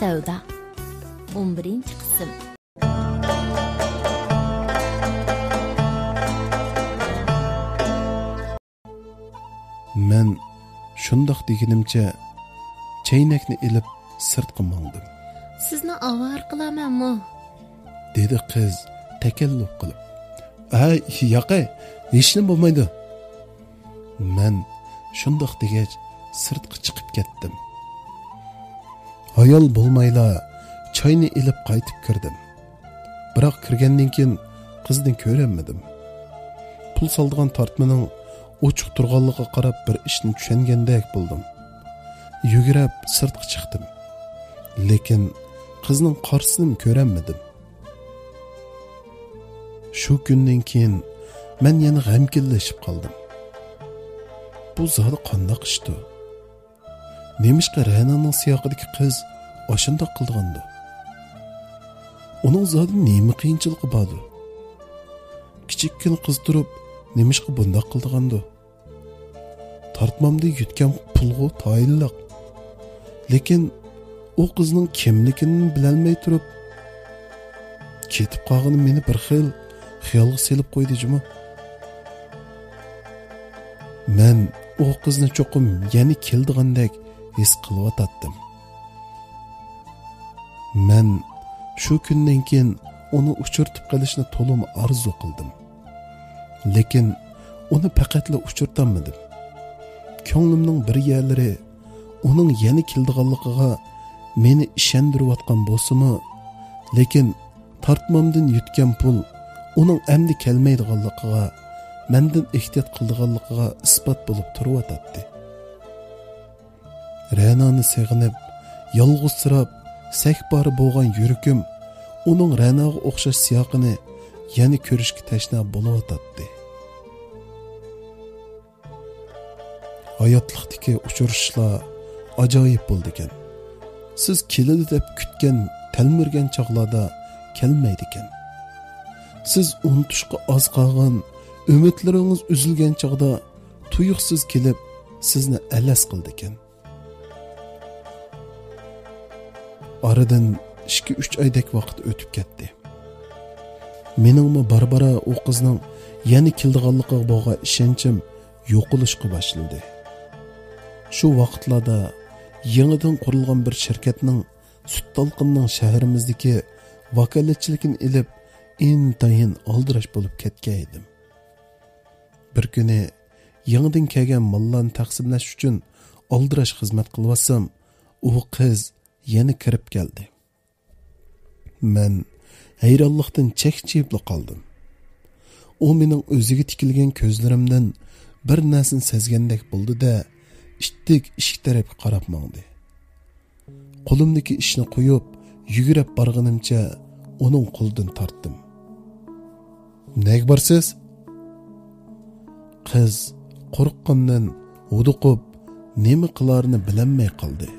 Savda 11-qism. Men shundoq deganimcha chaynakni ilib sirtqa mangdim. Sizni avar qilamanmi? Dedi qiz takalluf qilib. Yo'q, hech nima bo'lmaydi. Men shundoq degach sirtqa chiqib ketdim. Hayol bo'lmayla choyni ilib qaytib kirdim. Biroq kirgandan keyin qizni ko'rolmadim. Pul soldigan tortmaning ochiq turganligiga qarab bir ishni tushungandek bo'ldim. Yugurib sirtqa chiqdim. Lekin qizning qarshisini ko'rolmadim. Shu kundan keyin men yana g'amkinlashib qoldim. Bu zodi qanday ishdi? Nemishqa Rananing siyoqidagi qiz oshundoq qilgandi? Uning zodi nima qiyinchiligi bordi? Kichikkina qiz turib nemishqa bundoq qilgandi? Tartmamda yutgan pulga tayinliq. Lekin o qizning kimligini bilolmay turib ketib qolgani meni bir xil xiyolga selib qo'ydi-jimi? Men o qizni cho'qim yana keldigandek his qilyotdim. Men shu kundan keyin uni uchirtib qolishni to'lim arzu qildim. Lekin uni faqatla uchirtolmadim. Ko'nglimning bir yerlari uning yana keldiganligiga meni ishontirayotgan bo'lsa-mu, lekin tartmamdan yutgan pul uning endi kelmaydiganligiga, mendan ehtiyot qildiganligiga isbot bo'lib turibdi. Ranani seg'inib, yolg'izsirab, sakbari bo'lgan yuragim uning Ranaga o'xshash siyoqini yana ko'rishga tashna bo'layotdi. Hayotlikdagi uchrashishlar ajoyib bo'ldi ekan. Siz keladi deb kutgan, talmirgan chog'larda kelmaydi ekan. Siz unutishga oz qolgan, umidlaringiz uzilgan chog'da tuyuqsiz kelib sizni alas qildi ekan. Aradan 2-3 oydek vaqt o'tib ketdi. Meningmi barbara o qizning yana keldiganligiga bo'lgan ishonchim yo'qolishga boshladi. Shu vaqtlarda yangidan qurilgan bir shirkatning Suttalqinning shahrimizdagi vakolatchiligini ilib intayin aldirash bo'lib ketgan edim. Bir kuni yangidan kelgan mollarni taqsimlash uchun aldirash xizmat qilyapsam, u qiz yana kirib keldi. Men hayronlikdan chekchiyib qoldim. U mening o'ziga tikilgan ko'zlarimdan bir narsani sezgandek bo'ldi-da, ishtik eshik tarafga qarab mangdi. Qo'limdagi ishni qo'yib, yugurib borganimcha uning qo'lidan tortdim. "Nega borsiz?" Qiz qo'rqqandan huduqib, nima qilarini bilolmay qoldi.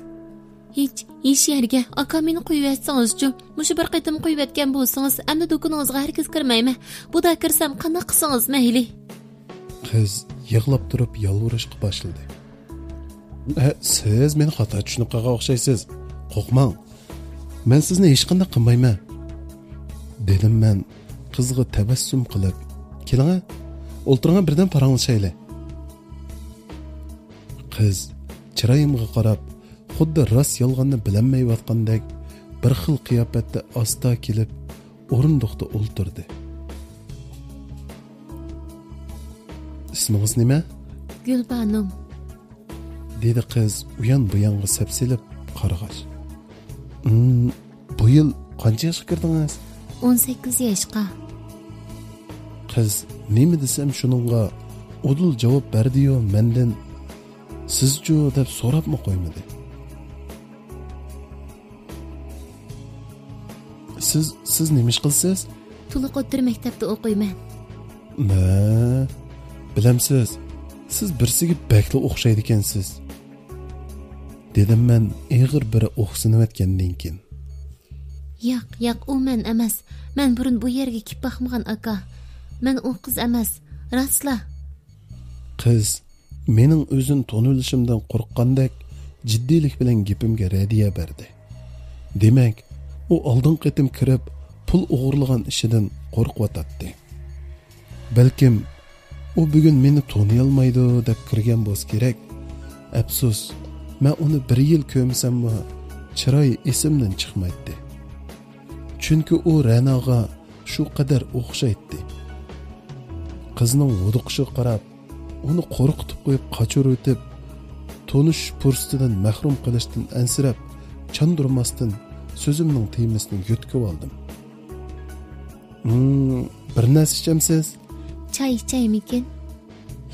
Hech yerga aka meni qo'yib yatsangiz-chi, mushu bir qitim qo'yib yatgan bo'lsangiz, endi do'koningizga hargiz kirmayman. Bu da kirsam qanday qilsangiz mayli? Qiz yig'lab turib yolvorishga boshladi. Siz meni xato tushunib qolgan o'xshaysiz. Qo'rqmang. Men sizni hech qanday qilmayman. Dedim men qizga tabassum qilib. Keling, o'ltiring birdan paranglashaylik. Qiz chiroyimga qarab, xuddi rost yolg'onni bilolmayotgandek bir xil qiyofatda asta kelib o'rindiqda o'ltirdi. "Ismingiz nima?" "Gulbanom", dedi qiz bu yonga sapsilib qarag'ach. Bu yil qancha yoshga kirdingiz? 18 yoshga. Qiz nima desam shuningga udul javob berdi-yu, mendan "Siz-chu" deb so'rabmi qo'ymadi. Siz nima ish qilsiz? To'liq o'tir maktabda o'qiyman. Bilamsiz, siz birsiga bakli o'xshaydi ekansiz. Dedim men ig'ir bir o'xsinib etgandan keyin. Yo'q, u men emas. Men burun bu yerga kelib baxmagan aka. Men o qiz emas, rostla. Qiz mening o'zim tonilishimdan qo'rqqandek jiddiylik bilan gapimga radiya berdi. Demak, u oldin qitim kirib, pul o'g'irlagan ishidan qo'rqyotdi. Balkim u bugun meni toniy olmaydi deb kirgan bo'lsa kerak. Afsus, men uni 1 yil ko'msammi, chiroyi esimdan chiqmaydi. Chunki u Ranaga shu qadar o'xshaydi. Qizning vuduqishiga qarab, uni qo'rqitib qo'yib qochirib o'tib, tonish fursatidan mahrum qilishdan ansirab, chandurmasdan so'zimning temasini yutkib oldim. Bir narsa ichamsiz? Choy ichaymikin?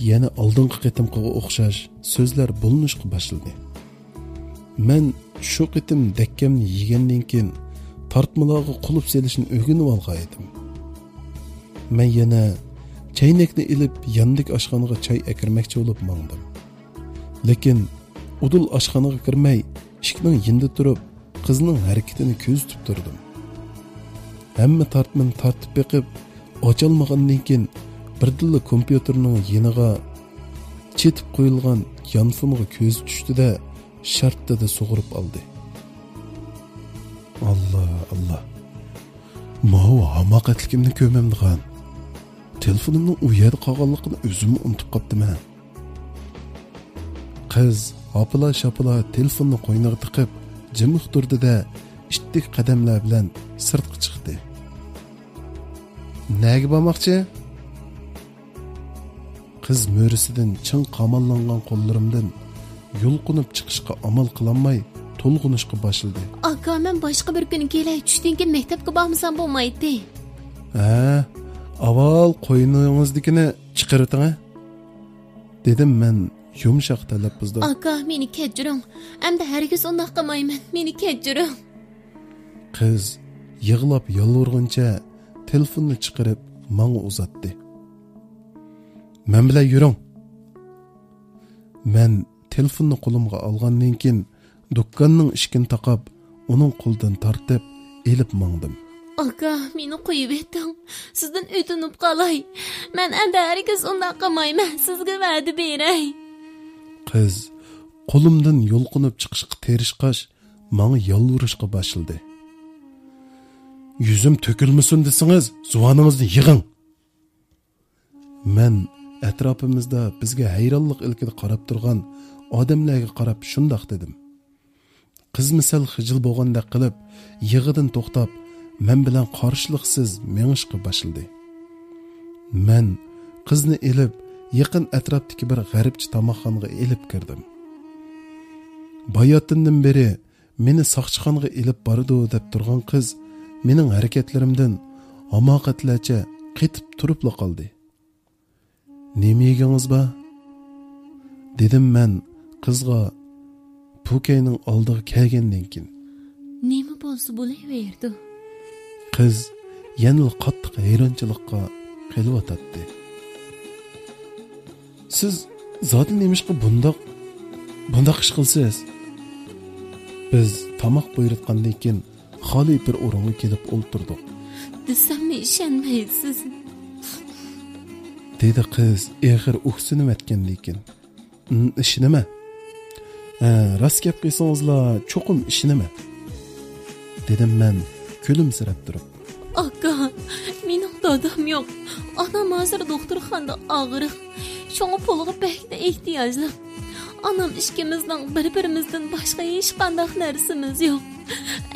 Yana oldingi qitimga o'xshash so'zlar bo'linishga boshladi. Men shu qitim dakkamni yegandan keyin tortmalarga qulub selishni o'rganib olgan edim. Men yana chaynakni ilib yandik oshxonaga choy akirmoqchi bo'lib mangdim. Lekin udul oshxonaga kirmay, eshikning yinda turib, qizning harakatini ko'zitib turdim. Hamma tortmani tortib beqib, ocholmagandan keyin birdilla kompyuterning yeniga chetib qo'yilgan yanfoniga ko'z tushdi-da, shartda sug'urib oldi. Allah. Mao hamoqatligimni ko'mamdigan. Telefonimning u yerda qolganligini o'zim unutib qopdim-a. Qiz hopila-shapila telefonni qo'yniga tiqib, jimib turdi-da, ittik qadamlar bilan sirtga chiqdi. Nega bormoqchi? Qiz mo'risidan ching qamallangan qo'llarimdan yulqinib chiqishga amal qilolmay, to'lg'inishga boshladi. Aka, men boshqa bir kun kelay, tushdan keyin maktabga bormasam bo'lmaydi. Avval qo'yningizdikini chiqariting, dedim men yumshoq talaffuzda. Aka, meni kechiring. Endi hargiz undoq qilmayman. Meni kechiring. Qiz yig'lab yolvorguncha telefonni chiqarib menga uzatdi. Men bilan yuring. Men telefonni qo'limga olgandan keyin do'konning eshigini taqab, uning qo'lidan tortib, elib mangdim. Aka, meni qo'yib eting. Sizdan o'tinib qolay. Men endi hargiz undoq qilmayman. Sizga va'da beray. Qiz qo'limdan yulqinib chiqishga terishqash, menga yolvorishga boshladi. Yüzüm tökülmüsün desiniz, zuvanınızı yığın. Men etrafımızda bizge hayranlık ilkide qarab turgan odamlarga qarab shundoq dedim. Qiz misal xijil bo'lgandek qilib, yig'idan to'xtab, men bilan qarshiliqsiz mengishga boshladi. Men qizni elib, yaqin atrofdagi bir g'aribcha tomoqxonaga elib kirdim. Bayotindan beri meni soqchixonaga elib bordi deb turgan qiz mening harakatlarimdan hamoqatlarcha qetib turibla qoldi. Nima yegingiz bor? Dedim men qizga Pukayning oldiga kelgandan keyin. Nima bo'lsa bo'laverdi. Qiz yana qattiq hayronchilikqa qolib Siz zoti nemishqa bundoq ish qilsiz? Biz tomoq buyurtgandan keyin xoli bir o'ringa kelib o'ltirdik. Desammi ishonmaysiz? Dedi qiz eg'ir o'ksinib aytgandan keyin. Ish nima? Rost gap qilsangizlar, cho'qim ish nima? Dedim men kulimsirab turib. Aka, mening dadam yo'q. Onam hozir doktorxonada og'riq. Şoňa pulga bekde ehtiyojli. Anam ikimizning bir-birimizdan boshqa hech qanday narsamiz yo'q.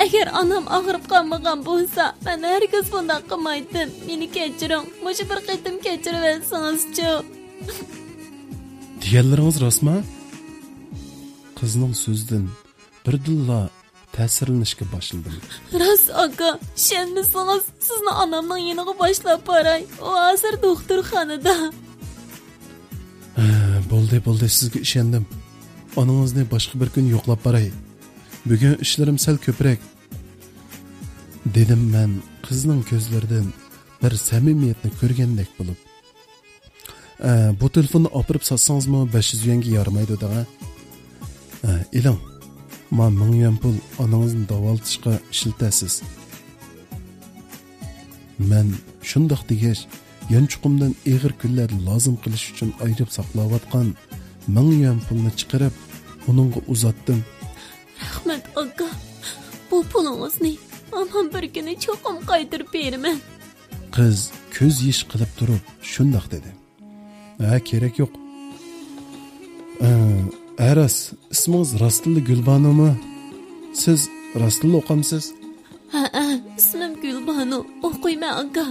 Agar anam og'rib qolmagan bo'lsa, men herkes bunday qilmaydim. Meni kechiring. Mushu bir qitim kechirib olsangiz-chi. Diyenleriniz rostmi? Qizning so'zidan birdilla ta'sirlanishga boshladim. Rost aka, ishonmasangiz, sizni onamning yeniga boshlab boray. U hozir doktorxonada. Bo'ldi, sizga ishondim. Onangizni boshqa bir kun yo'qlab boray. Bugun ishlarim sal ko'proq. Dedim men qizning ko'zlaridan bir samimiyatni ko'rgandek bo'lib. Bu telefonni opirib satsangizmi 500 yuanga yaramaydi da. Ilang. Men 1000 yuan pul onangizni davoltishga ishlatasiz. Men shundoq degach, yanchuqimdan eg'ir kunlar lozim qilish uchun ayirib saqlayotgan 1000 yuan pulni chiqarib, uningga uzatdim. Rahmat aka. Bu bu pulingizni anam bir kuni cho'qim qaytarib beraman. Qiz ko'z yish qilib turib shundoq dedi. Ha, kerak yo'q. Aras, ismingiz Rostilla Gulbanumi? Siz Rostilla o'qamsiz? Ha, ismim Gulbanu. O'qiyman aka.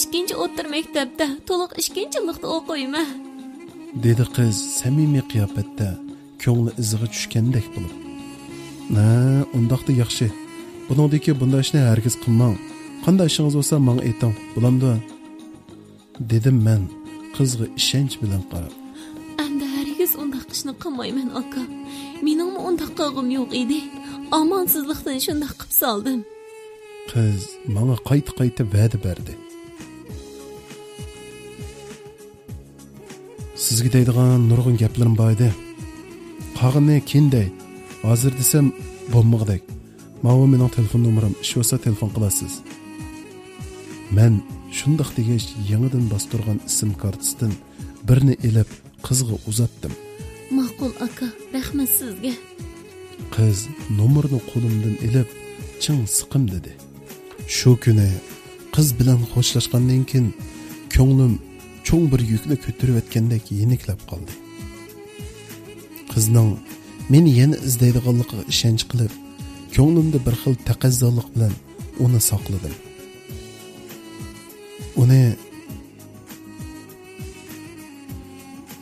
2-chi o'rta maktabda, to'liq 2-chilikda o'qiyman. Dedi qiz samimiy qiyofatda, ko'ngli iziga tushgandek bo'lib. Na, undaqda yaxshi. Buningdagi bunday ishni hargiz qilmang. Qanday ishingiz bo'lsa menga ayting, bo'lamdi? Dedim men qizga ishonch bilan qarab. Endi hargiz undaq ishni qilmayman aka. Meningmi undaq qilg'im yo'q edi. Amansizlikdan shunday qilib soldim. Qiz menga qayta va'da berdi. Sizga deydigan nurg'un gaplarim bor edi. Qog'ini kinday. Hozir desam bo'lmag'dak. Mana mening telefon nomerim, ish bo'lsa telefon qilasiz. Men shundoq degach yangidan bostirgan ism kartasidan birini elib qizga uzatdim. Ma'qul aka, rahmat sizga. Qiz nomerni qo'limdan elib ching siqim dedi. Shu kuni qiz bilan xo'shlashgandan keyin ko'nglim cho'ng bir yukni ko'tarib o'tgandek yeniklab qoldi. Qizning meni yana izlaydiganligiga ishonch qilib, ko'nglimda bir xil taqazzolik bilan uni saqladim. Uni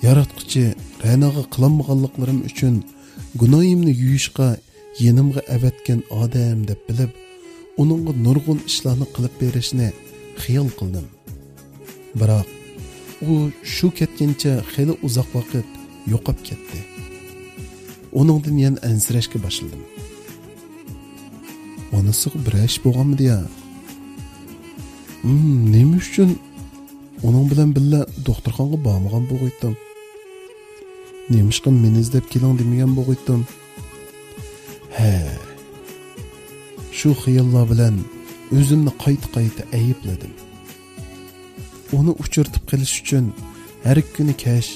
yaratquchi Ra'noga qilmaganliklarim uchun gunohimni yuyishga yenimga avatgan odam deb bilib, uningga nurg'un ishlarni qilib berishni xiyol qildim. Biroq u shu ketgancha xeyli uzoq vaqt yo'qib ketdi. Uningdan yana ansirashga boshladim. Onasi bir ish bo'lganmidi ya? Nima uchun uning bilan birga doktorxonaga bormagan bo'lgandim? Nemishqa meni izlab keling demagan bo'lgandim? He. Shu xiyollar bilan o'zimni qayta ayibladim. Uni uchirtib qilish uchun har kuni kash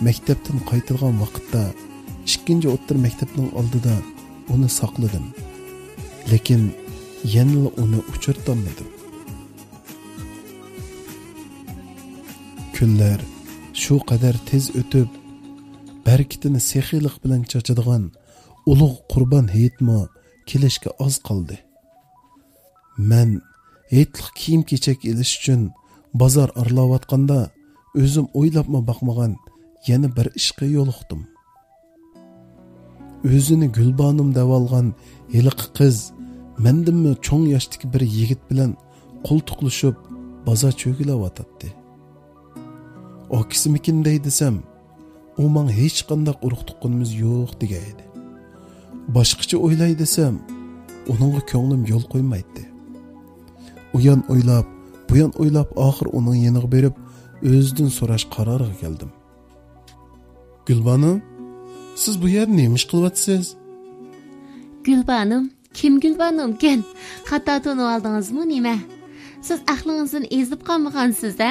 maktabdan qaytilgan vaqtda 2-chi o'rta maktabning oldida uni saqladim. Lekin yana uni uchirtolmadim. Kunlar shu qadar tez o'tib, barkitini sexiylik bilan chachadigan ulug' Qurbon hayitmi kelishga oz qoldi. Men hayitlik kiyim-kechak elish uchun bozor arlayotganda o'zim o'ylabma boqmagan yana bir ishga yo'liqdim. O'zini Gulbanim deb olgan heliq qiz mendimmi cho'ng yoshdagi bir yigit bilan qo'ltiqlashib bozor cho'gilayotdi. Okisimikin desam, u menga hech qanday urug' tuqqanimiz yo'q degaydi. Boshqacha o'ylay desam, uningga ko'nglim yo'l qo'ymaydi. U yon o'ylab, bu yon o'ylab oxir uning yeniga berib, o'zidan so'rash qaroriga keldim. Gulbanim, siz bu yerda nima ish qilyapsiz? Gulbanim, kim Gulbanimkin? Xato tunib oldingizmi nima? Siz aqlingizni ezib qolmagansiz-da?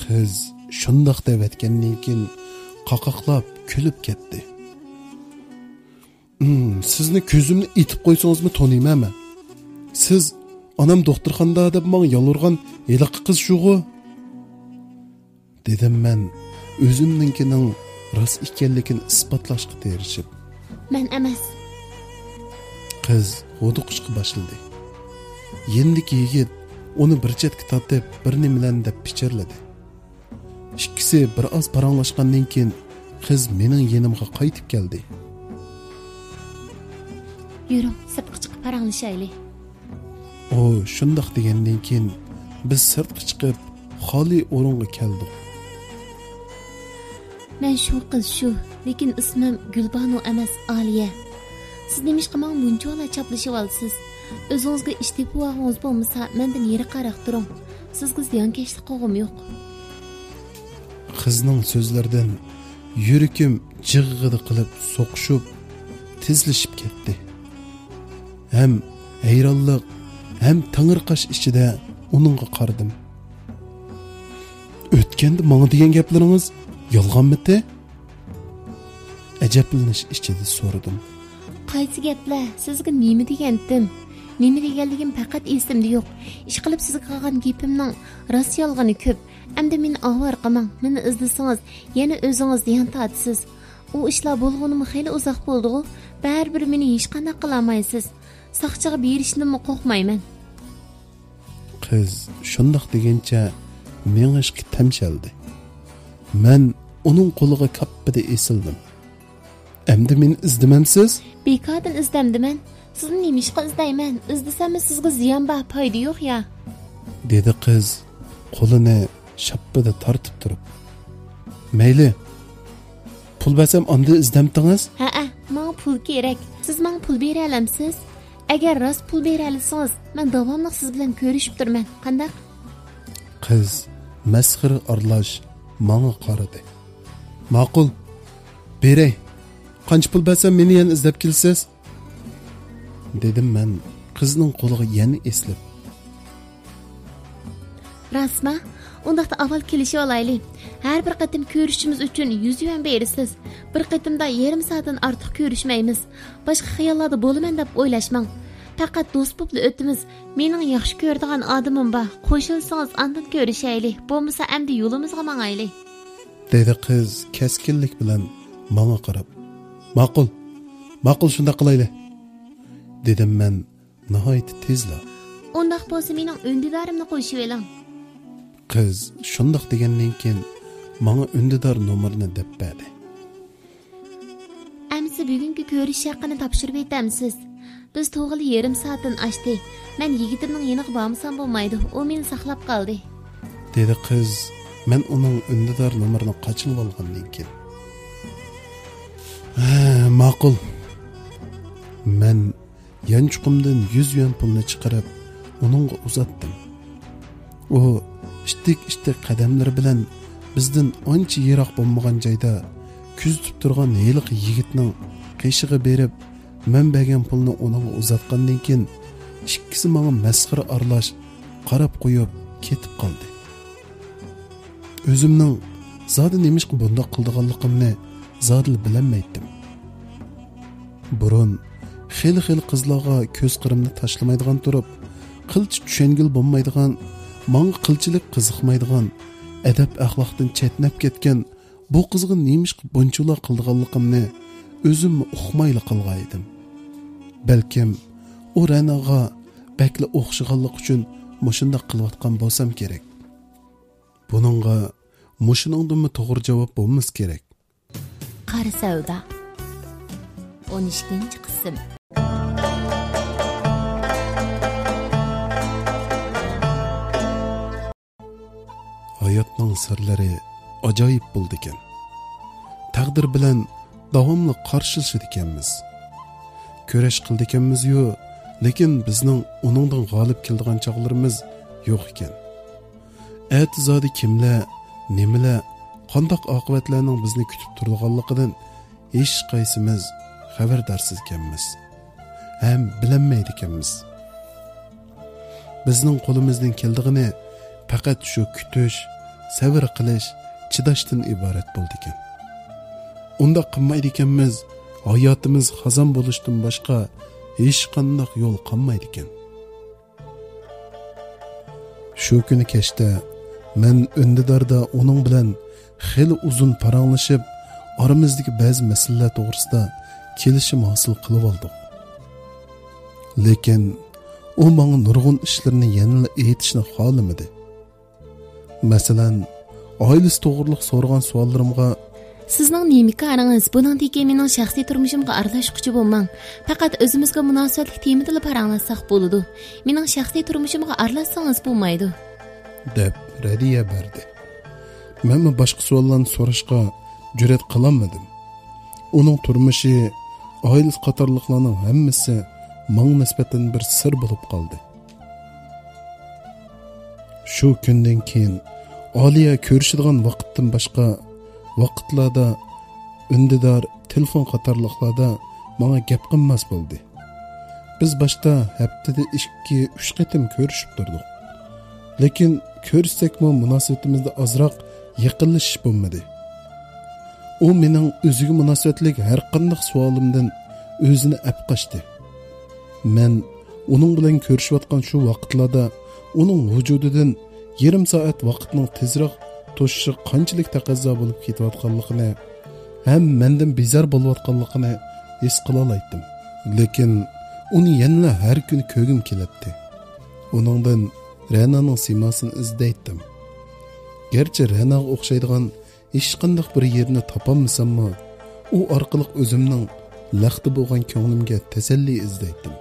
Qiz shundoq deb aytgandan keyin qaqoqlab kulib ketdi. Sizni ko'zimni etib qo'ysangizmi taniymanmi? Siz onam doktorxonada deb menga yolurgan heliq qiz shu-ku? Dedim men o'zimninkining rost ekanligini isbotlashga tirishib. Men emas. Qiz g'uduqishga boshladi. Yendiki yigit uni bir chetga tortib bir nimalar deb pichirladi. İkisi bir az paranglashgandan keyin qiz mening yenimga qaytib keldi. Yuring, sirtqa chiqib paranglashaylik. O shundoq degandan keyin biz sirtqa chiqib xoli o'ringa keldik. Men shu qiz shu, lekin ismim Gulbanu emas, Aliya. Siz nima qilmang bunchalar chaplashib olsiz? O'zingizga ish tepib olgangiz bo'lmasa, mendan yeri qaraq turing. Sizga ziyonkashlik qilg'im yo'q. Qizning so'zlaridan yurakim jig'g'idi qilib so'qishib, tezlashib ketdi. Hem hayronlik, hem tangirqash ichida uningga qaradim. O'tganda menga degan gaplaringiz yolg'onmidi? Ajablanish ichida so'radim. qaysi gaplar? Sizga nima degandim? Nima deganligim faqat esimda yo'q. Ish qilib sizga qilgan gapimning rost yolg'oni ko'p. Endi meni avvar qilmang. Meni izlasangiz, yana o'zingiz ziyon tortasiz. U ishlar bo'lganimi xeyli uzoq bo'ldi-ku. Baribir meni hech qanday qila olmaysiz. Saqchiga berishimni qo'rqmayman. Qiz shundoq degancha men ishqi tamshaldi. Men uning qo'liga kappida esildim. Endi meni izdimamsiz? Bekordan izdamdiman. Sizni nima ishqa izdayman? Izdasam sizga ziyon bor, foyda yo'q ya. Dedi qiz qo'lini shappida tortib turib. Mayli. Pul bersam unda izdamdingiz? Ha, menga pul kerak. Siz menga pul bera olamsiz? Agar rost pul bera olsangiz, men davomli siz bilan ko'rishib turman. Qanday? Qiz masxir aralash menga qaradi. Ma'qul. Beray. Qancha pul bersam meni yana izlab kelsiz? Dedim men qizning qo'liga yana eslib. Rasma, undaqda avval kelishib olaylik. Har bir qatim ko'rishimiz uchun 100 yuan berisiz. Bir qatimda yarım soatdan ortiq ko'rishmaymiz. Boshqa xayollarda bo'laman deb o'ylashmang. Faqat do'st bo'lib o'timiz. Mening yaxshi ko'radigan odamim bor. Qo'shilsangiz andan ko'rishaylik. Bo'lmasa endi yo'limizga mangaylik. Dedi qiz keskinlik bilan menga qarab. Ma'qul shunda qilaylik. Dedim men nihoyat tezla. Undaq bo'lsa mening undidarimni qo'yishib eling. Qiz shundoq degandan keyin menga undidor nomerini deb berdi. Amsi bugungi ko'rish haqini topshirib aytamsiz. Biz to'g'ri yarım soatdan oshdi. Men yigitimning yeniga bormasam bo'lmaydi. U meni saqlab qoldi. Dedi qiz. Men uning undidor nomerini qochirib olgandan keyin. Ma'qul. Men yanchuqimdan 100 yuan pulni chiqarib uningga uzatdim. U ishtik qadamlari bilan bizdan ancha yiroq bo'lmagan joyda kuzatib turgan heliq yigitning qishig'i berib, men bergan pulni uningga uzatgandan keyin ikkisi menga masxira aralash qarab qo'yib ketib qoldi. O'zimning zodi nemishqa bundoq qildiganligimni zodil bilmaydim. Burun xeyli qizlarga ko'z qirimni tashlamaydigan turib, qilch tushangil bo'lmaydigan, menga qilchilik qiziqmaydigan, adab axloqdan chetnab ketgan bu qizga nemishqa bunchalar qildiganligimni o'zim uqmayli qilgan edim. Balkim u Ranaga bakli o'xshaganlik uchun mushundaq qilayotgan bo'lsam kerak. Buningga mushuningdimi to'g'ri javob bo'lmas kerak. Qari savdo 12-qism. Hayotning sirlari ajoyib bo'ldi ekan. Taqdir bilan davomli qarshilashib ekanmiz. Ko'rash qildi ekanmiz-yu, lekin bizning uningdan g'olib keladigan chog'larimiz yo'q ekan. A'tizodi kimlar, nimalar, qandoq oqibatlarning bizni kutib turganligidan hech qaysimiz xabardorsiz ekanmiz. Ham bilinmaydi ekanmiz. Bizning qo'limizdan keldigini faqat shu kutish, sabr qilish, chidashdan iborat bo'ldi ekan. Unda qilmaydi ekanmiz, hayotimiz xazon bo'lishdan boshqa hech qanday yo'l qolmaydi ekan. Shu kuni kechda men undidorda uning bilan xeyli uzun paranglashib, oramizdagi ba'zi masalalar to'g'risida kelishim hosil qilib oldik. Lekin u menga nurg'un ishlarni yana aytishni xohlamadi. Masalan, oilasi to'g'riliq so'ragan savollarimga sizning nima qaringiz? Buningdagi mening shaxsiy turmushimga aralashmoqchi bo'lmang. Faqat o'zimizga munosabatli temada paranglasak bo'ladi. Mening shaxsiy turmushimga aralashsangiz bo'lmaydi, deb radiya berdi. Men boshqa savollarni so'rashga jur'at qilolmadim. Uning turmushi, oilasi qatorliqlarning hammasi menga nisbatan bir sir bo'lib qoldi. Shu kundan keyin Oliya ko'rishadigan vaqtdan boshqa vaqtlarda undidor telefon qatorliqlarda menga gap qilmas bo'ldi. Biz boshda haftada 2-3 qatim ko'rishib turdik. Lekin ko'rishsakmi munosabatimizda ozroq yaqinlashish bo'lmadi. U mening o'ziga munosabatlik har qanday savolimdan o'zini apqashdi. Men uning bilan ko'rishayotgan shu vaqtlarda uning vujudidan yarim soat vaqtning tezroq to'shishi qanchalik taqozo bo'lib ketayotganligini ham mendan bezor bo'layotganligini his qila oldim. Lekin uni yana har kuni ko'rgim keladi. Uningdan Rananing simasini izlaydim. Gerçi Ranaga o'xshaydigan hech qanday bir yerni topolmasammi, u orqali o'zimning laqti bo'lgan ko'nglimga tasalli izlaydim.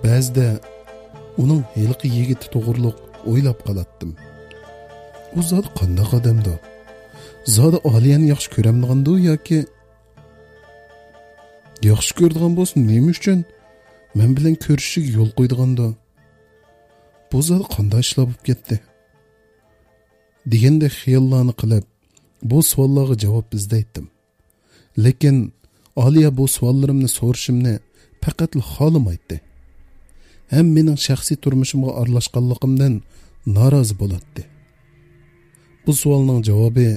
Ba'zida uning heliqi yigiti to'g'riliq o'ylab qolatdim. U zot qanday odamdi? Zodi Oliyani yaxshi ko'ramdigandi yoki yaxshi ko'rdigan bo'lsin, nima uchun men bilan ko'rishiga yo'l qo'ydigandi? Bu zot qanday ishlar bo'lib ketdi? Deganda xiyollarni qilib, bu savollarga javob izlaydim. Lekin Oliya bu savollarimni so'rashimni faqat xohlamaydi. Ham mening shaxsiy turmushimga aralashganligimdan norozi bo'ladi. Bu savolning javobi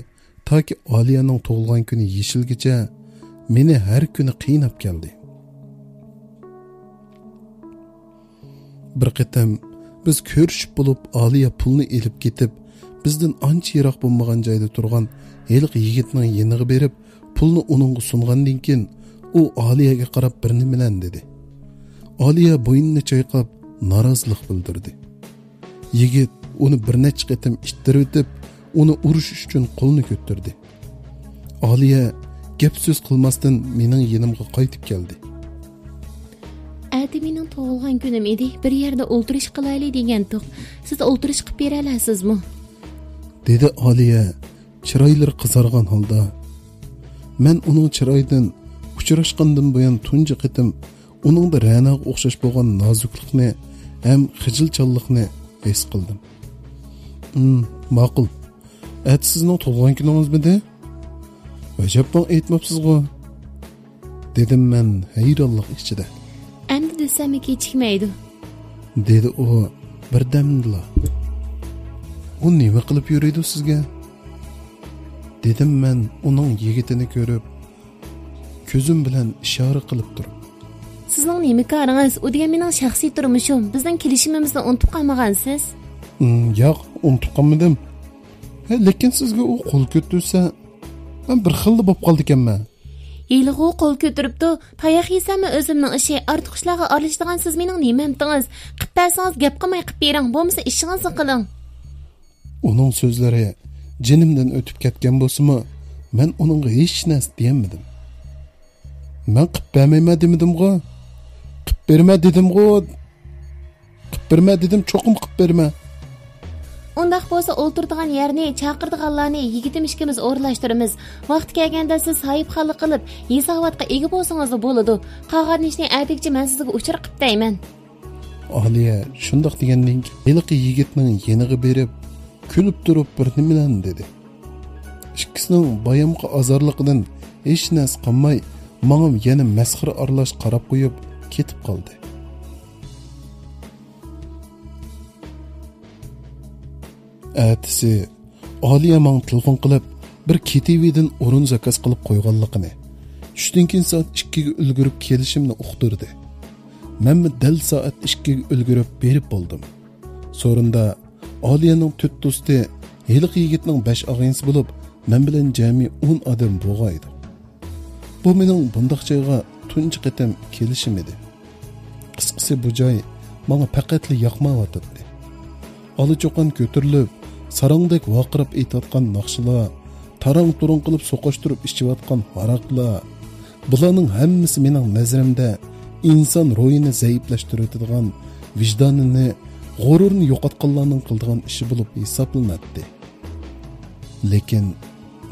toki Oliyaning tug'ilgan kuni yeshilgacha meni har kuni qiynab keldi. Bir qitim biz ko'rishib bo'lib, Oliya pulni elib ketib, bizdan ancha yiroq bo'lmagan joyda turgan heliq yigitning yeniga berib, pulni uningga sungandan keyin u Oliyaga qarab bir nimalan dedi. Oliya bo'yinni chayqab norozilik bildirdi. Yigit uni bir necha qitim ittirib o'tib, uni urish uchun qo'lni ko'tardi. Oliya gap so'z qilmasdan mening yonimga qaytib keldi. Mening tug'ilgan kunim edi. Bir yerda o'ltirish qilaylik degandik. Siz o'ltirish qilib bera olasizmi? Dedi Oliya chiroylari qizargan holda. Men uning chiroyidan uchrashgandan buyon tunji qitim uningda Ranaga o'xshash bo'lgan nozuklikni ham xijilchanlikni his qildim. Ma'qul. Sizning tug'ilgan kuningizmidi? Ajabdan aytmabsiz-ku. Dedim men hayronlik ichida. Endi desam kechikmaydi. Dedi u birdamla. U nima qilib yuriydi sizga? Dedim men uning yigitini ko'rib, ko'zim bilan ishora qilib turib. Sizning nima qaringiz? U degan mening shaxsiy turmushim. Bizning kelishimimizni unutib qolmagansiz? Yo'q, unutib qolmadim. Lekin sizga u qo'l ko'tarsa, men bir xilda bo'lib qoldi ekanman. Yilg'u qo'l ko'tiribdi. Tayoq yesammi o'zimning ishi, ortiq ishlarga aralashadigan siz mening nimamdingiz? Qilib bersangiz gap qilmay qilib bering, bo'lmasa ishingizni qiling. Uning so'zlari jinimdan o'tib ketgan bo'lsa-mu, men uningga hech narsa deyolmadim. Men qilib bermayman dedim-ku. Qilib berma dedim-ku. Qilib berma dedim, cho'qim qilib berma. Undaq bo'lsa o'ltirdigan yerni, chaqirdiganlarni yigitim ishkimiz o'rlashtiramiz. Vaqt kelganda siz sahibxonlik qilib, hisobotga ega bo'lsangiz bo'ladi. Qolgan ishni aytgich men sizga uchur qilib deyman. Oliya shundoq degandan keyin heliqi yigitning yeniga berib, kulib turib bir nimalan dedi. Ikkisining bayamqa azorliqidan hech narsa qolmay, menga yana masxir aralash qarab qo'yib ketib qoldi. Atisi Oliya menga telefon qilib, bir KTVdan o'rin zakaz qilib qo'yganligini, tushdan keyin soat 2 ga ulgurib kelishimni uqtirdi. Men dal soat 2 ga ulgurib berib bo'ldim. So'rinda Oliyaning 4 do'sti heliq yigitning 5 og'insi bo'lib, men bilan jami 10 odam bo'lg'aydi. Bu mening bundaq joyga tunji qitim kelishim edi. Qisqasi bu joy menga faqatli yoqmayotdi. Olicho'qan ko'tarilib, sarangdek vaqirab aytayotgan naqshlar, tarang-turang qilib so'qashtirib ichayotgan haraqlar, bularning hammasi mening nazarimda inson ruhini zaiflashtiradigan, vijdonini, g'ururni yo'qotganlarning qildigan ishi bo'lib hisoblanadi. Lekin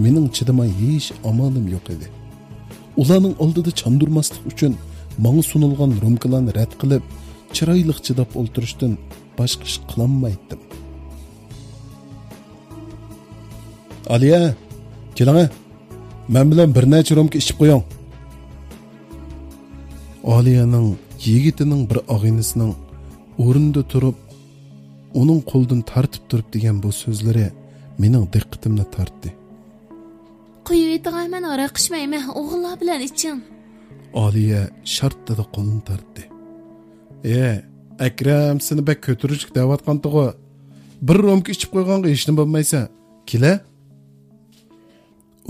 mening chidamay hech amolim yo'q edi. Ularning oldida chandurmaslik uchun menga sunilgan rumkalarni rad qilib, chiroyli chidab o'ltirishdan boshqa ish qilolmaydim. Aliya, keling. Men bilan bir necha rumka ichib qo'ying. Aliyaning yigitining bir og'inisining o'rinda turib, uning qo'ldan tartib turib degan bu so'zlari mening diqqatimni tortdi. Qo'yib aytganman, ora qishmayman, o'g'illar bilan iching. Aliye shart dedi qo'lini tortdi. Akram seni bek ko'tirishlik da'vatqantig'i. Bir romka ichib qo'yganga hech nima bo'lmaysa, kela.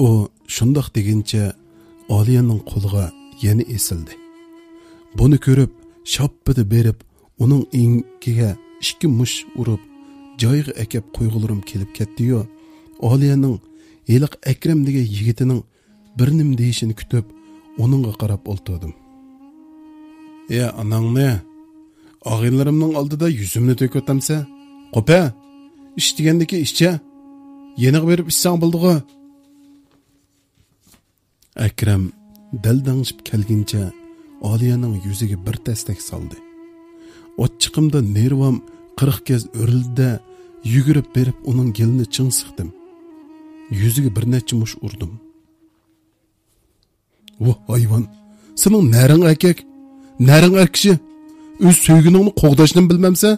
O shundoq deguncha Aliyening qo'liga yana esildi. Buni ko'rib, shoppidi berib, uning ingiga ikki mush urib, joyiga akab qo'yg'ularim kelib ketdi-yu, Aliyening Eliq Akram degan yigitining bir nim deyishini kutib, onunga qarab o'ltirdim. Anangni, og'inlarimning oldida yuzimni to'kotamsa, qo'pa, ish degandiki ishcha, yeniq berib ishsang bo'ldi-ku. Akram daldangishib kelguncha Aliyening yuziga bir tastak soldi. Ochiqimda nervam 40 kez o'rildi, yugurib berib uning gelini ching siqdim. Yuziga bir necha mush urdim. Voh hayvon, sening naring erkak, naring erkishi, o'z so'yguningni qo'g'dashni bilmamsa,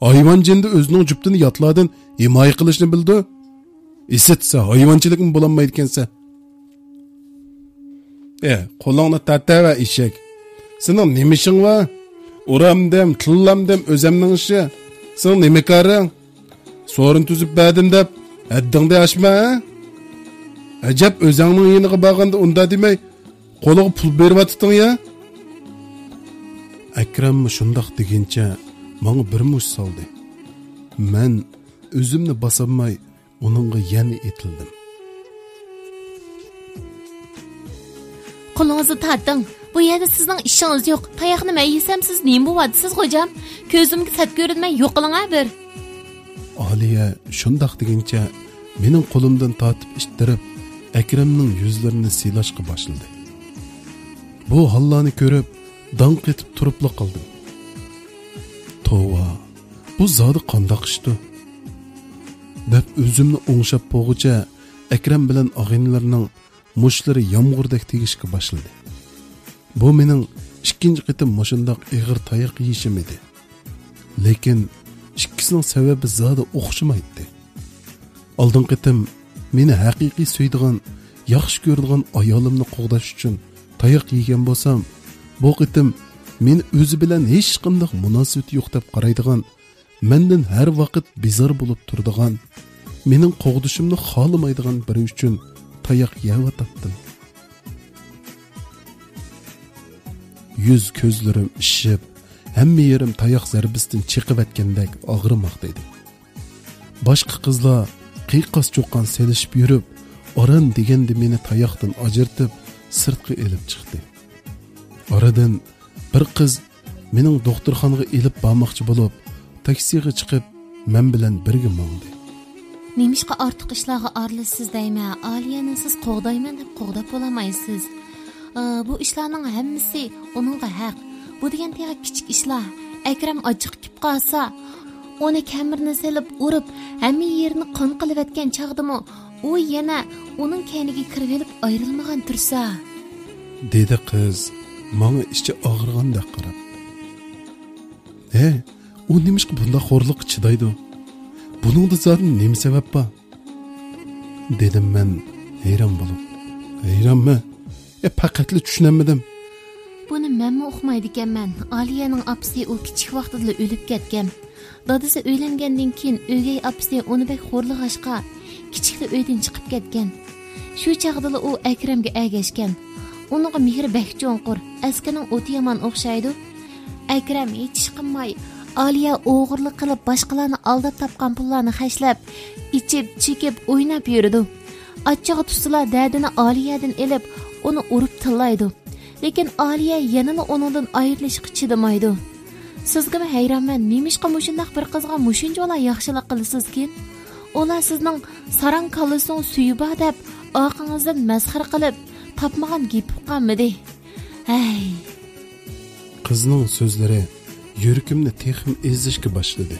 hayvon jinda o'zining juptini yotlardan himoya qilishni bildi. Esitsa hayvonchilikmi bo'lolmaydi ekansa. Qo'lingni tata va eshak. Sening nima ishing va? Uramdim, tillamdim o'zimning ishi. Sening nima qaring? So'rin tuzib berdim deb haddingni oshma. Ajab o'zingning yeniga borganda unda demay, qo'liga pul beryaptiding ya. Akram shundoq deguncha menga bir mush soldi. Men o'zimni bosolmay uningga yana etildim. Qo'lingizni torting. Bu yerda sizning ishingiz yo'q. Tayoqni men yesam siz nima bo'ladisiz, xo'jam? Ko'zimga sat ko'rinmay yo'qiling bir. Aliye shundoq deguncha mening qo'limdan tortib ishtirib, Akramning yuzlarini silashga boshladi. Bu hollarni ko'rib, dong etib turibla qoldim. Tova, bu zodi qandoq ishdi? deb o'zimni o'ngshab bo'g'icha Akram bilan og'inlarning mushlari yomg'irdak tegishga boshladi. Bu mening ikkinchi qitim mushundoq ig'ir tayoq yeyishim edi. Lekin ikkisining sababi zodi o'xshamaydi. Oldin qitim meni haqiqiy suydigan, yaxshi ko'radigan ayolimni qo'g'dash uchun tayoq yegan bo'lsam, bu qitim men o'zi bilan hech qanday munosabat yo'q deb qaraydigan, mendan har vaqt bezor bo'lib turadigan, mening qo'g'dishimni xohlamaydigan biri uchun tayoq yevatdim. Yüz ko'zlarim ishib, hamma yerim tayoq zarbisidan chiqib ketgandek og'rimoqda edi. Boshqa qizlar qiyiqas cho'qqan selishib yurib, oran deganda meni tayoqdan ajirtib, sirtga elib chiqdi. Oradan bir qiz mening doktorxonaga elib bormoqchi bo'lib, taksiga chiqib, men bilan birga mo'ndi. Nemishqa ortiq ishlarga aralashsiz deyman. Aliyani siz qo'g'dayman deb qo'g'dab bo'lamaysiz. Bu ishlarning hammasi uningga haq. Bu degan tega kichik ishlar. Akram ochiq kib qolsa, uni kamirni selib urib, hamma yerini qon qilib etgan chaqdimi, u yana uning kayniga kirib olib ayrilmagan tursa, dedi qiz, menga ichi og'irgandek qarab. U nimishqa bunda xo'rliq chidaydi? Buningda zaten nima sabab bor? Dedim men hayron bo'lib. Hayronmi? Faqatli tushunamadim. Buni menmi uqmaydi ekanman. Aliyaning opasi u kichik vaqtida o'lib ketgan. Dadasi o'ylangandan keyin o'gay opasi uni bek xo'rlig'ashqa kichikli uydan chiqib ketgan. Shu chaqda u Akramga agashgan. Uningga mehri bek cho'nqur, askaning o'ti yomon o'xshaydi. Akram hech qilmay Aliya o'g'irlik qilib boshqalarni aldab topgan pullarni xashlab, ichib, chekib, o'ynab yurdi. Achchig'i tusilar dadini Aliyadan elib, uni urib tillaydi. Lekin Aliya yanada onundan ayrilishga chidamaydi. Sizga hayronman, nemishqa mushundaq bir qizga mushunchalar yaxshilik qilasiz-kin? Ular sizning sarang kallasini suyib deb, orqangizdan masxara qilib, topmagan gap qolmadi. Hey. Qizning so'zlari yuragimni texim ezishga boshladi.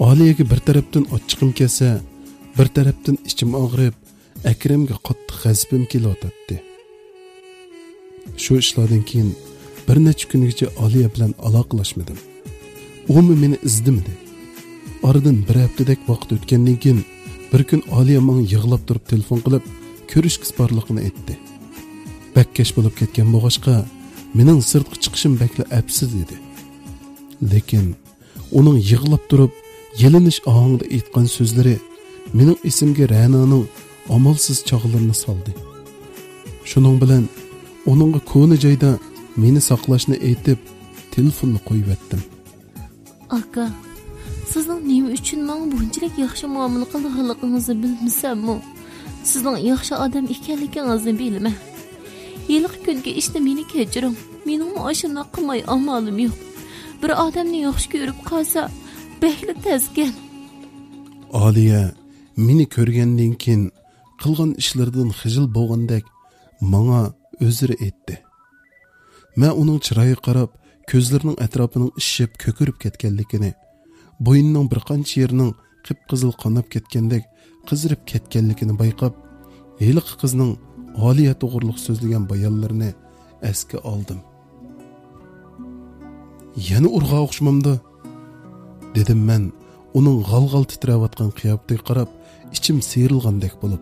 Aliyaga bir tarafdan ochiqim kelsa, bir tarafdan ichim og'rib, Akramga qattiq g'azabim kelayotdi. Shu ishlardan keyin bir necha kungacha Aliya bilan aloqalashmadim. U meni izdimdi. Oradan bir haftadek vaqt o'tgandan keyin bir kun Aliya menga yig'lab turib telefon qilib, ko'rishkiz borligini aytdi. Bakkash bo'lib ketgan bo'g'ashqa mening sirtqa chiqishim bakla apsiz edi. Lekin uning yig'lab turib, yelinish ohangida aytgan so'zlari mening esimga Ra'noning amalsiz chog'larini soldi. Shuning bilan uningga ko'ni joyda meni saqlashni aytib, telefonni qo'yib etdim. Aka, sizning nima uchun menga bunchalik yaxshi muomala qilganligingizni bilmasam-mu, sizning yaxshi odam ekanligingizni bilman. Yilqi kunga ishni meni kechiring. Mening ashuna qilmay amalim yo'q. Bir odamni yaxshi ko'rib qolsa, bekli tezgan. Aliya meni ko'rgandan keyin qilgan ishlardan xijil bo'lgandek menga o'ziri aytdi. Men uning chiroyiga qarab, ko'zlarining atrofining ishib ko'kirib ketganligini, bo'ynining bir qancha yerining qip-qizil qonab ketgandek qizirib ketganligini bayqab, heliq qizning Aliya to'g'riliq so'zlagan bayonlarini esga oldim. Yana urg'a o'xshamamdi, dedim men uning g'al-g'al titrayotgan qiyofatiga qarab, ichim siyrilgandek bo'lib.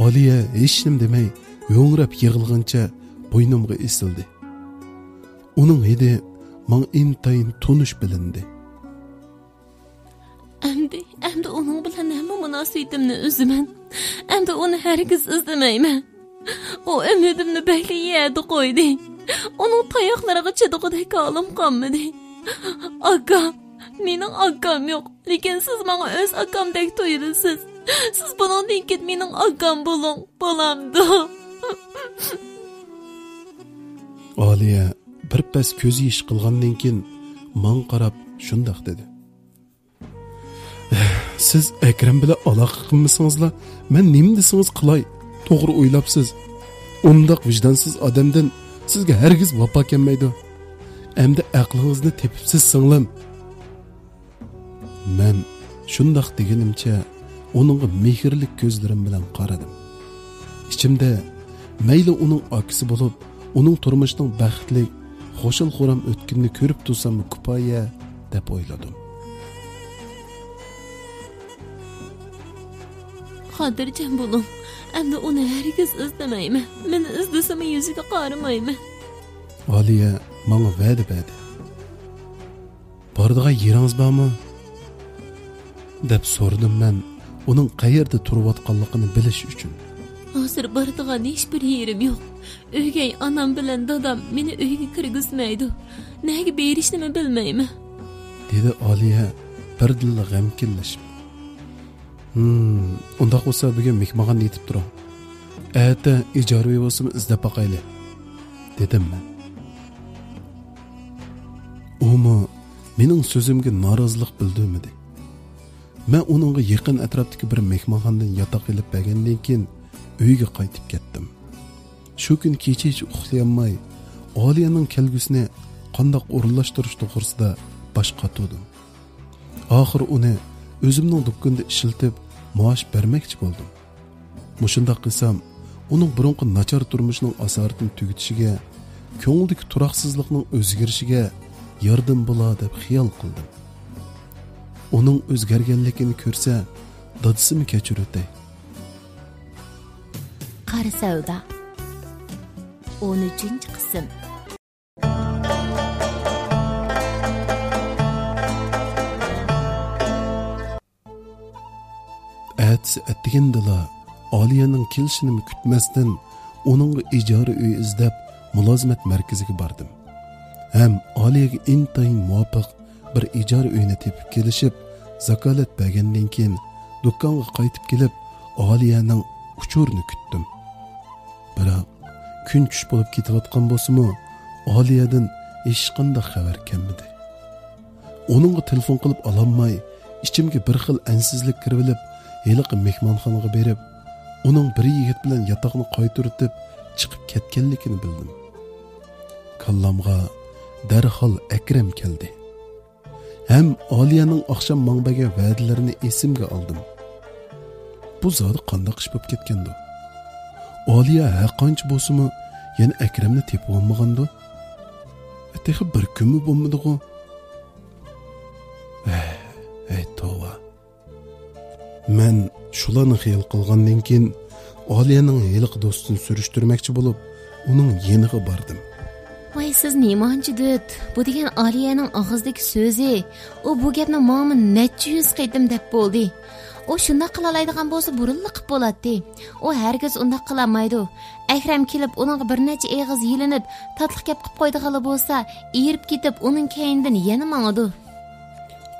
Aliya hech nima demay, yo'ngrab yig'ilgancha bo'ynimga esildi. Uning hidi men intayin tunish bilindi. Endi uning bilan nima munosabatimni o'ziman. Endi uni hargiz izlamayman. O umidimni bekli yedi qo'ydi. Uning tayoqlariga chidig'idek holim qolmadi. Aka, mening akam yo'q, lekin siz menga o'z akamdek tuyulasiz. Siz buningdan keyin mening akam bo'ling, bo'lamdi. Aliya bir pas ko'z yish qilgandan keyin men qarab shundoq dedi. Siz Akram bilan aloqa qilmasingizlar, men nima desangiz qilay. To'g'ri o'ylabsiz. Undaq vijdonsiz odamdan sizga hargiz vafo kelmaydi. Endi aqlingizni tepibsiz singlim. Men shundoq deganimcha uningga mehrlik ko'zlarim bilan qaradim. Ichimda mayli uning akisi bo'lib, uning turmushining baxtli, xo'shil-xo'ram o'tkinini ko'rib tursam kifoya deb o'yladim. Xotirjam bo'ling. Endi uni hargiz izlamayman. Meni izlasam yuziga qaramayman. Aliya menga va'da berdi. Bordigan yeringiz bormi? deb so'radim men, uning qayerda turayotganligini bilish uchun. Hozir bordigan hech bir yerim yo'q. O'ygay onam bilan dadam meni uyga kirgizmaydi. Nega berishni bilmayman. dedi Aliya birdilla g'amkinlashib. Undaq bo'lsa bugun mehmonga yetib turing. Erta ijara uyosini izlab boqayli, dedim men. Umi mening so'zimga norozilik bildirmadi. Men uningga yaqin atrofdagi bir mehmonxonadan yotoq olib bergandan keyin uyga qaytib ketdim. Shu kun kecha hech uxlayolmay, Aliyaning kelgusini qandoq o'rinlashtirish to'g'risida bosh qotdim. Oxir uni o'zimning do'konda ishiltib, maosh bermoqchi bo'ldim. Mushundaq qilsam, uning burunqi nachar turmushining asoratini tugatishiga, ko'ngildagi turaqsizlikning o'zgarishiga yordam bo'lar deb xiyol qildim. Uning o'zgarganligini ko'rsa, dadisini kechirutay. Qari savdo 13-qism. Atdigandala Aliyaning kelishini kutmasdan uningga ijara uy izlab mulozimat markaziga bordim. Ham Aliyaga intayin muvofiq bir ijara uyini tepib kelishib, zakalat bergandan keyin do'konga qaytib kelib, Aliyaning uchurini kutdim. Biroq kun tush bo'lib ketayotgan bo'lsa-mu, Aliyadan hech qanday xabar kelmadi. Uningga telefon qilib ololmay, ichimga bir xil ansizlik kirib, heliqi mehmonxonaga berib, uning bir yigit bilan yotoqni qaytirib chiqib ketganligini bildim. Kallamga darhol Akram keldi. Ham Aliyaning oqshom manbaga va'dalarini esimga oldim. Bu zodi qanday ish bo'lib ketgandi? Aliya haqancha bo'lsa-mu, yana Akramni tepib olmagandi. Tehi bir kunmi bo'lmadi-ku? Ey tova. Men shularni xiyol qilgandan keyin Aliye'nin heliq dostunu sürüştürmekçi bulup, onun yeniği bardım. Vay siz neymançı düt? Bu degen Aliye'nin ağızdaki sözü. O bu gapni mağımın neçə yüz qaydım dep boldi. O şunda qılalaydigan bolsa burunliq bo'ladi. O herkes unda qılamaydı. Akram kelib onunğa bir neçə eğiz yelinib, tatlı gap qıp qoydigalı bolsa, erip ketib onun keyindan yana mağıdı.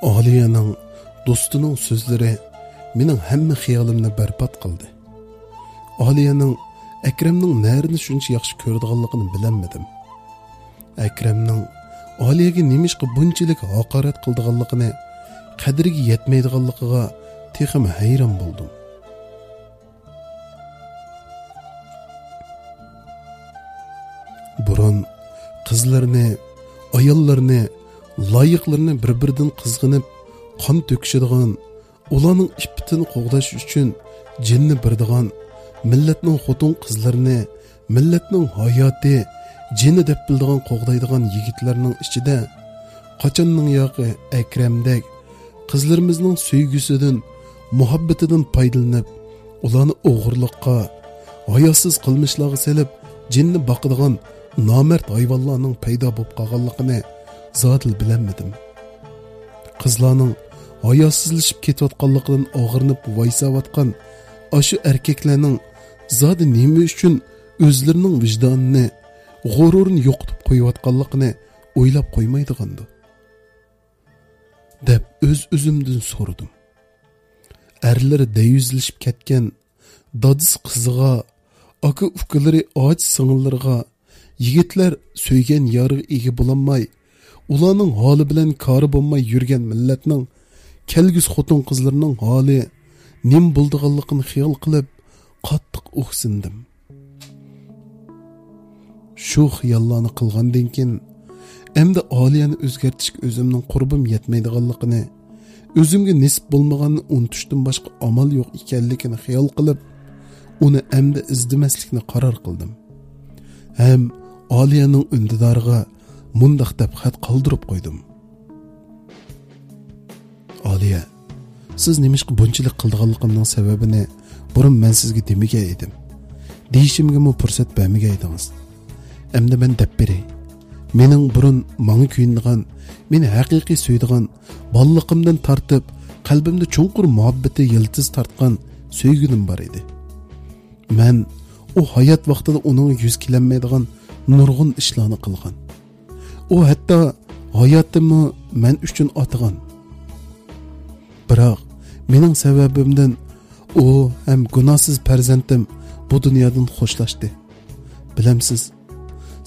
Aliye'nin dostunun sözleri mening hamma xiyolimni barbod qildi. Aliye'nin Akramning närini shuncha yaxshi ko'radiganligini bilanmadim. Akramning Aliye'ga nimishqa bunchalik haqorat qildiganligini, qadriga yetmaydiganligiga texim hayron bo'ldim. Burun qizlarni, ayollarni, loyiqlarni bir-biridan qizg'inib, qon to'kishadigan, ularning ippitini qo'g'dash uchun jinni birdigan, millatning xotin qizlarini, millatning hayoti, jinni deb bildigan qo'g'daydigan yigitlarning ichida qachonning yoqi Akramdek qizlarimizning sevgisidan, muhabbatidan foydalanib, ularni o'g'irlikqa, hayosiz qilmishlarga selib, jinni boqadigan nomard hayvonlarning paydo bo'lib qolganligini zodil bilanmadim. Qizlarning hayosizlashib ketayotganligidan og'irnib voysayotgan ashu erkaklarning zodi nima uchun o'zlarining vijdonini, g'ururini yo'qotib qo'yayotganligini o'ylab qo'ymaydigandi deb o'zimdan so'radim. Erlari deyuzlashib ketgan dadis qiziga, aka ukalari och singillarga, yigitlar so'ygan yoriga ega bo'lolmay, ularning holi bilan kori bo'lmay yurgan millatning kelgus xotin qizlarining holi nim bo'ldiganligini xiyol qilib qattiq o'ksindim. Shu xiyollarni qilgandan keyin endi Aliyani o'zgartishga o'zimning qurbim yetmaydiganligini, o'zimga nisb bo'lmaganini unutishdan boshqa amal yo'q ekanligini xiyol qilib, uni endi izdimaslikni qaror qildim. Ham Aliyaning undidoriga mundaq deb xat qoldirib qo'ydim. Aliya, siz nimishqa bunchalik qildiganligimning sababini burun men sizga demagan edim. Deyishimga mu fursat bermagan edingiz. Endi men deb beray. Mening burun manga kuyindigan, meni haqiqiy suydigan, balliqimdan tartib, qalbimda chunqur muhabbati yiltiz tartgan sevgilim bor edi. Men o hayot vaqtida uning yuz kelanmaydigan nurg'un ishlarni qilgan. O hatto hayotimni men uchun otgan. Biroq mening sababimdan o ham gunohsiz farzandim bu dunyodan xo'shlashdi. Bilamsiz,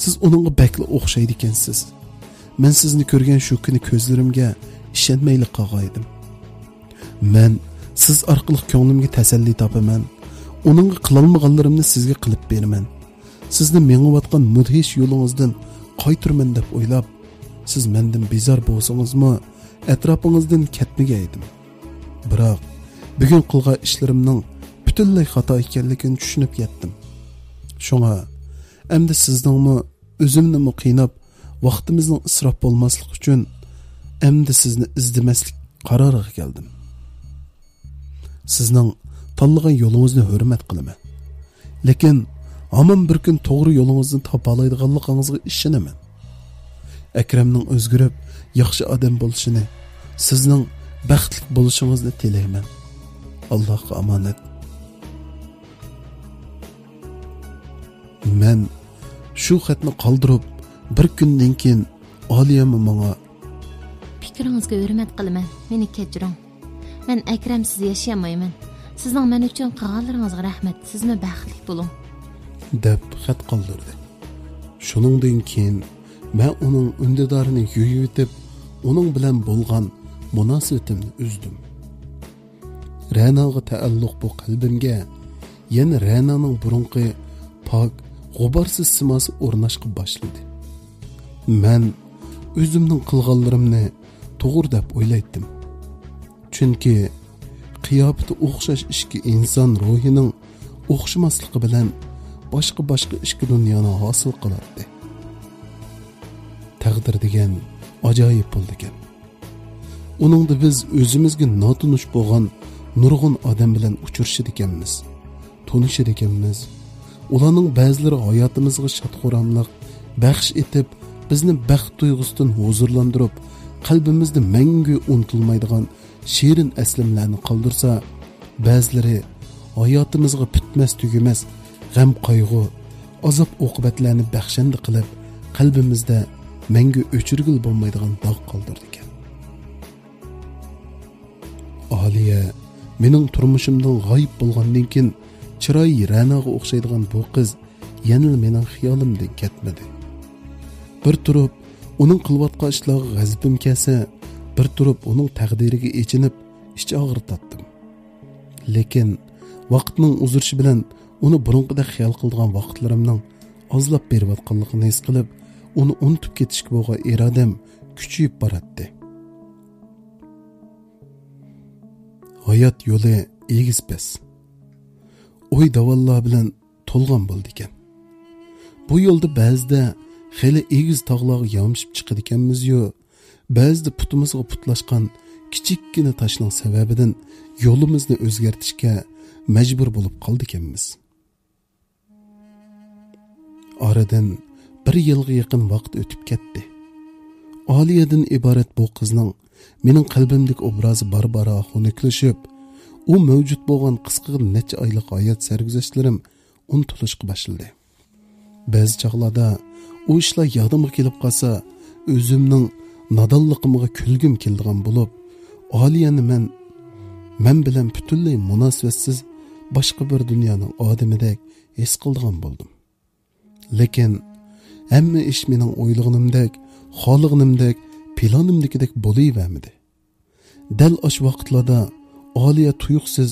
siz uningga bakli o'xshaydi ekansiz. Men sizni ko'rgan shu kuni ko'zlarimga ishonmayli qolgaydim. Men siz orqali ko'nglimga tasalli topaman. Uningga qilolmaganlarimni sizga qilib beraman. Sizni mengayotgan mudhish yo'lingizdan qaytirman deb o'ylab, siz mendan bezor bo'lsangizmi, atrofingizdan ketmagaydim. Biroq bugun qilgan ishlarimning butunlay xato ekanligini tushunib yetdim. Shunga endi sizningmi o'zimni qiynab, vaqtimizning isrof bo'lmasligi uchun endi sizni izdimaslik qaroriga keldim. Sizning tanlagan yo'lingizni hurmat qilaman. Lekin hamon bir kun to'g'ri yo'lingizni topa oladiganligingizga ishonaman. Akramning o'zgarib, yaxshi odam bo'lishini, sizning baxtli bo'lishingizni tilayman. Allohga omonat. Men shu xatni qoldirib, bir kundan keyin Aliyamni menga fikringizga hurmat qilaman. Meni kechiring. Men Akramsiz yashayolmayman. Sizning men uchun qilganlaringizga rahmat. Sizni baxtli bo'ling deb xat qoldirdi. Shuningdan keyin men uning undidorini yuyib, uning bilan bo'lgan munosabatimni uzdim. Ra'noga taalluq bu qalbimga yana Ra'noning burunqi pok, g'uborsiz simosi o'rnashqa boshladi. Men o'zimning qilganlarimni to'g'ri deb o'ylaydim. Chunki qiyofati o'xshash ishga inson ruhining o'xshamasligi bilan boshqa ishki dunyoni hosil qiladi. Taqdir degan ajoyib bo'ldi ekan. Uningda biz o'zimizga notunish bo'lgan nurg'un odam bilan uchrashib ekanmiz. tanışır ekanmiz. Ularning ba'zilari hayotimizga shod-xuramlik baxsh etib, bizni baxt tuyg'usidan huzurlantirib, qalbimizda mangu unutilmaydigan shirin aslimlarni qoldirsa, ba'zilari hayotimizga bitmas tugamas g'am qayg'u, azob oqibatlarni baxshanda qilib, qalbimizda mangu o'chirgil bo'lmaydigan dog' qoldirdi ekan. Aliya mening turmushimdan g'oyib bo'lgandan keyin chiroyi Ra'noga o'xshaydigan bu qiz yana mening xiyolimdan ketmadi. Bir turib uning qilayotgan ishlariga g'azabim kelsa, bir turib uning taqdiriga echinib ich og'ritdim. Lekin vaqtning uzirishi bilan uni burunqida xiyol qilgan vaqtlarimning ozlab berayotganligini his qilib, uni unutib ketishga bo'lgan irodam kuchayib boradi. Hayot yo'li egiz-pes. O'y davollar bilan to'lgan bo'ldi ekan. Bu yo'lda ba'zida xeli egiz tog'larga yomishib chiqadi ekanmiz-yu, ba'zida putimizga putlashgan kichikkina toshning sababidan yo'limizni o'zgartirishga majbur bo'lib qoldi ekanmiz. Oradan bir yilga yaqin vaqt o'tib ketdi. Aliyadan iborat bu qizning mening qalbimdagi obrazi barbara xunuklashib, u mavjud bo'lgan qisqa necha oylik hayot sarguzashtlarim unutilishga boshladi. Ba'zi chog'larda u ishlar yodimga kelib qolsa, o'zimning nodonligimga kulgim keldigan bo'lib, Aliyani men bilan butunlay munosabatsiz boshqa bir dunyoning odamidek his qildigan bo'ldim. Lekin hamma ish mening o'ylaganimdek, xohlaganimdek, planimdagidek bo'lavermadi. Dal osh vaqtlarda Aliya tuyuqsiz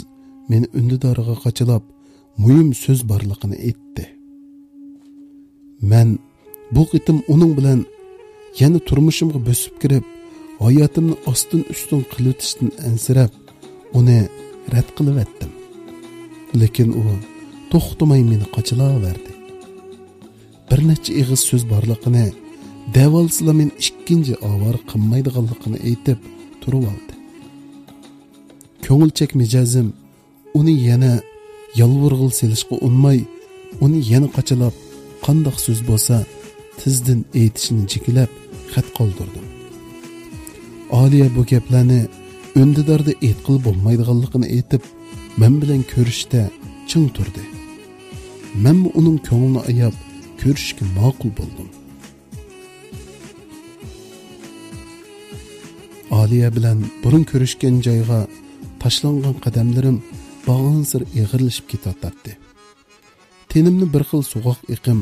meni undidoriga qachilab, muhim so'z borligini aytdi. Men bu qitim uning bilan yana turmushimga bosib kirib, hayotimni ostin-ustin qilib ansirab, uni rad qilib etdim. Lekin u to'xtamay meni qachilaverdi. Bir necha ig'iz so'z borligini, davolsizla men ikkinchi ovar qilmaydiganligini aytib turib oldi. Ko'ngilchak mijozim uni yana yalvurg'il selishga unmay, uni yana qachilab, qandoq so'z bo'lsa tizdan aytishini jikilab xat qoldirdim. Aliya bu gaplarni undidorda aytqil bo'lmaydiganligini aytib, men bilan ko'rishda ching turdi. Men uning ko'nglini ayab ko'rishga ma'qul bo'ldim. Aliya bilan burun ko'rishgan joyga tashlangan qadamlarim bag'ansir eg'irlashib ketyapti. Tenimni bir xil so'g'oq iqim,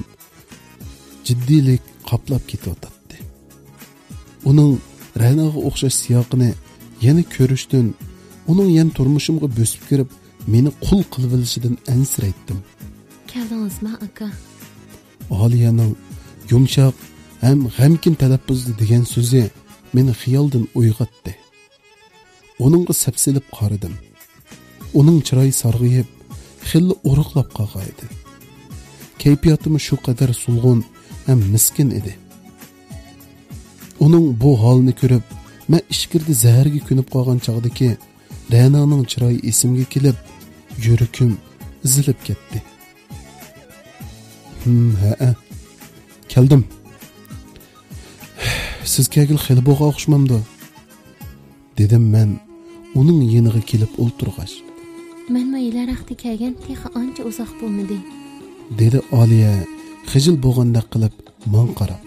jiddiylik qoplab ketyapti. Uning Ra'noga o'xshash siyoqini yana ko'rishdan, uning yan turmushimga bosib kirib, meni qul qilib olishidan ansiraydim. Keldingizmi, aka? Aliyaning yumshoq ham g'amkin talaffuzda degan so'zi meni xiyoldan uyg'otdi. Uningga sapsilib qaradim. Uning chiroyi sarg'ayib, xilli uruqlab qolgan edi. Kayfiyatim shu qadar sulg'un ham miskin edi. Uning bu holini ko'rib, men ishkirda zaharga ko'nib qolgan chog'dagi Ra'noning chiroyi esimga kelib, yuragim izilib ketdi. Keldim. Siz kelgil xeli bo'g'a o'xshamamdi, dedim men uning yeniga kelib o'ltirg'ach. Men maylaraqda kelgan texa ancha uzoq bo'lmadi, dedi Aliya xijil bo'lgandek qilib men qarab.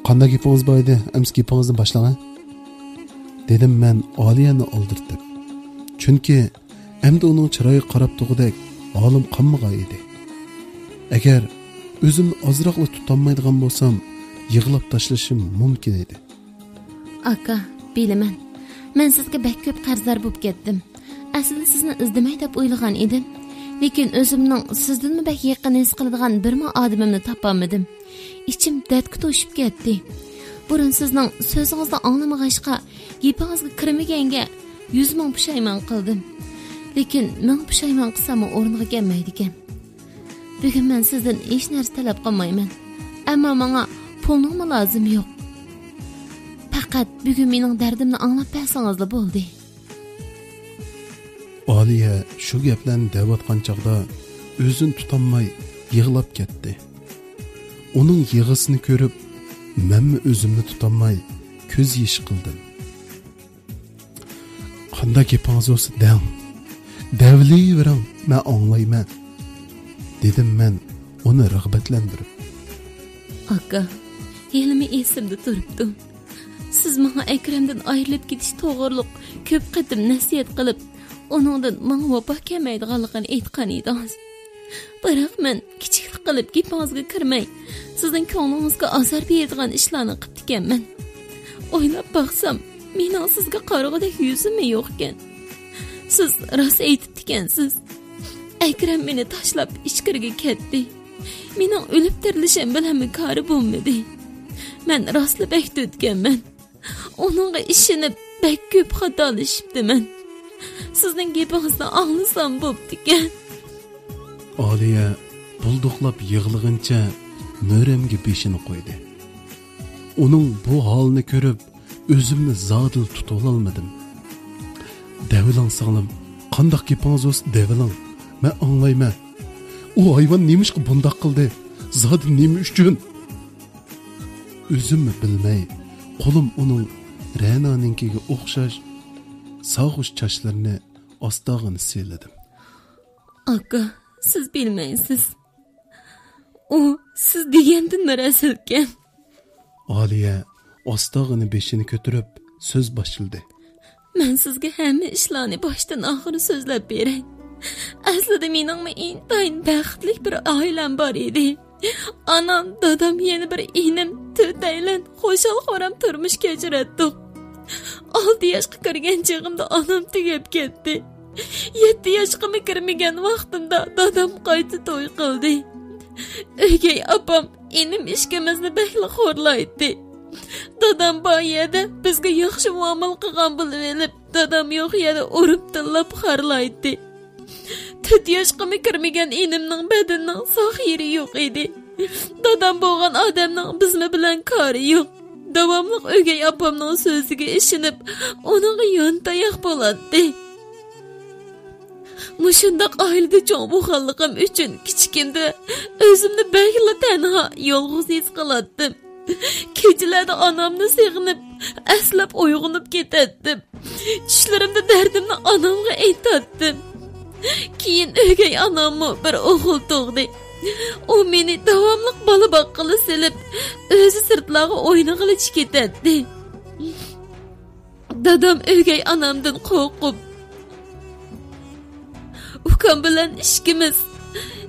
Qanday gapingiz bor edi? Amsi gapingizni boshlang, dedim men Aliyani oldirtib. Chunki endi uning chiroyi qarab tug'idek holim qanmagan edi. Agar o'zimni ozroqla tutolmaydigan bo'lsam, yig'lab tashlashim mumkin edi. Aka, bilaman. Men sizga bak ko'p qarzdor bo'lib ketdim. Aslida sizni izdamay deb o'ylagan edim. Lekin o'zimning sizdan bak yaqin his qiladigan bir odamimni topolmadim. İçim dardga to'shib ketdi. Burun sizning so'zingizni anglamag'achqa, gapingizga kirmaganga 100 ming pushaymon qildim. Lekin men pushaymon qilsam o'rniga kelmaydi ekan. Bugun men sizdan hech narsa talab qilmayman. Ammo menga pulning lozim yo'q. Faqat bugun mening dardimni anglab bersangiz bo'ldi. Aliye shu gaplarni deyotgan chaqda o'zini tutolmay yig'lab ketdi. Uning yig'isini ko'rib, menmi o'zimni tutolmay ko'z yosh qildim. Qanday gapingiz bo'lsa dang. Davlayvering, men anglayman, dedim men uni rag'batlantirib. Aka, yelimi esimda turibdi. Siz menga Akramdan ayrilib ketish to'g'riliq ko'p qatim nasihat qilib, onundan menga vafo kelmaydiganligini aytgan edingiz. Biroq men kichiklik qilib gapingizga kirmay, sizning ko'nglingizga azor beradigan ishlarni qilib ekanman. O'ylab baqsam, mening sizga qarag'idek yuzim yo'q ekan. Siz rost aytib ekansiz. Akram meni tashlab ichkariga ketdi. Mening o'lib tirilishim bilan kari bo'lmadi. Men rostli bek o'tganman. Onunga ishinib bek ko'p xatolashibdiman. Sizning gapingizni anglasam bo'pti ekan. Aliye bulduqlab yig'lig'incha mo'ramga beshini qo'ydi. Uning bu holini ko'rib, o'zimni zodil tuta olmadim. Devilang singlim, qandoq gapingiz bo'lsa devilang. Men anglayman. U hayvon nemishqa bundoq qildi? Zodi nima uchun? O'zimni bilmay, qo'lim uning Ra'noninkiga o'xshash sog'ush chochlarini ostog'ini siladim. Aka, siz bilmaysiz. U siz degandan marasilgan. Aliye ostog'ini beshini ko'tarib so'z boshladi. Men sizga hamma ishlarni boshdan oxiri so'zlab beray. Aslida mening intayin baxtli bir oilam bor edi. Anam, dadam, yana bir inim, to'taylan xo'shal-xo'ram turmush kechirdik. 6 yoshga kirgan chog'imda onam tugab ketdi. 7 yoshga kirmagan vaqtimda dadam qayta to'y qildi. O'gay opam inim ishkimizni bekli xo'rlaydi. Dadam boyada bizga yaxshi muomala qilgan bo'lib elib, dadam yo'q yerda urib tillab xarlaydi. 4 yoshga kirmagan inimning badanining sog' yeri yo'q edi. Dadam bo'lgan odamning bizmi bilan kori yo'q. Davomli o'gay opamning so'ziga ishinib, uning yontayoq bo'ladi. Mushundaq oilada cho'ng bo'lganligim uchun kichikimda o'zimni bag'la tanha yolg'iz his qilardim. Kechalarda onamni seg'inib, aslab uyg'onib ketardim. Tushlarimda dardimni onamga aytardim. Keyin o'gay onammi bir o'g'il tug'di. U meni davomli bola boqqili silib, o'zi sirtlarga o'ynag'ili ketadi. Dadam o'gay onamdan qo'rqib, ukam bilan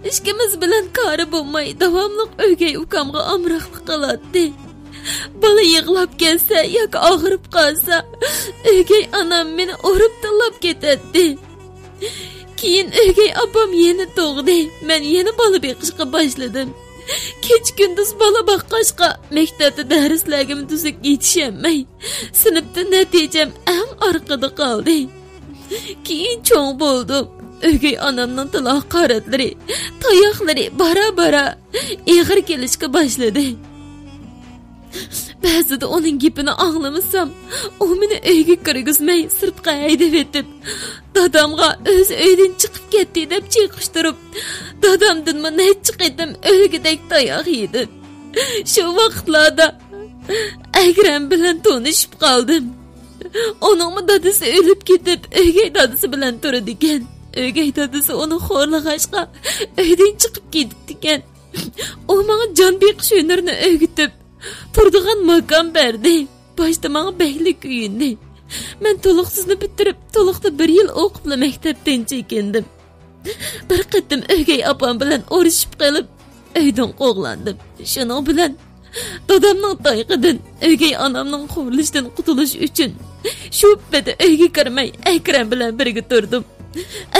ishkimiz bilan kori bo'lmay davomli o'gay ukamga amroqlik qiladi. Bola yig'lab kelsa yoki og'rib qolsa, o'gay onam meni urib tillab ketadi. Keyin o'gay opam yana tug'di. Men yana bola beqishga boshladim. Kech kunduz bola boqqachqa maktabda darslarga tuzuk yetishamay, sinfda natijam eng orqada qoldi. Keyin cho'ng bo'ldim. O'gay onamning tiloq qaratlari, tayoqlari bara-bara eg'ir kelishga boshladi. Ba'zida uning gapini anglamasam, u meni uyga kirgizmay sirtqa haydab etib, dadamga o'zi uydan chiqib ketdi deb chaqishtirib, dadamdan necha qitim o'lgidek tayoq yedim. Shu vaqtlarda Akram bilan tanishib qoldim. Uning dadasi o'lib ketib, o'gay dadasi bilan turadi ekan. O'gay dadasi uni xo'rlag'ashqa uydan chiqib ketdi ekan. U menga jon beqish hunarini o'rgatib, turdigan makon berdi. Boshda menga beklik uyundi. Men to'liqsizni bitirib, to'liqda 1 yil o'qib maktabdan chekindim. Bir qatim o'gay opam bilan urushib qolib, uydan qo'g'landim. Shuning bilan dadamning toyqidan, o'gay onamning xo'rlishdan qutulish uchun shu beda uyga kirmay Akram bilan birga turdim.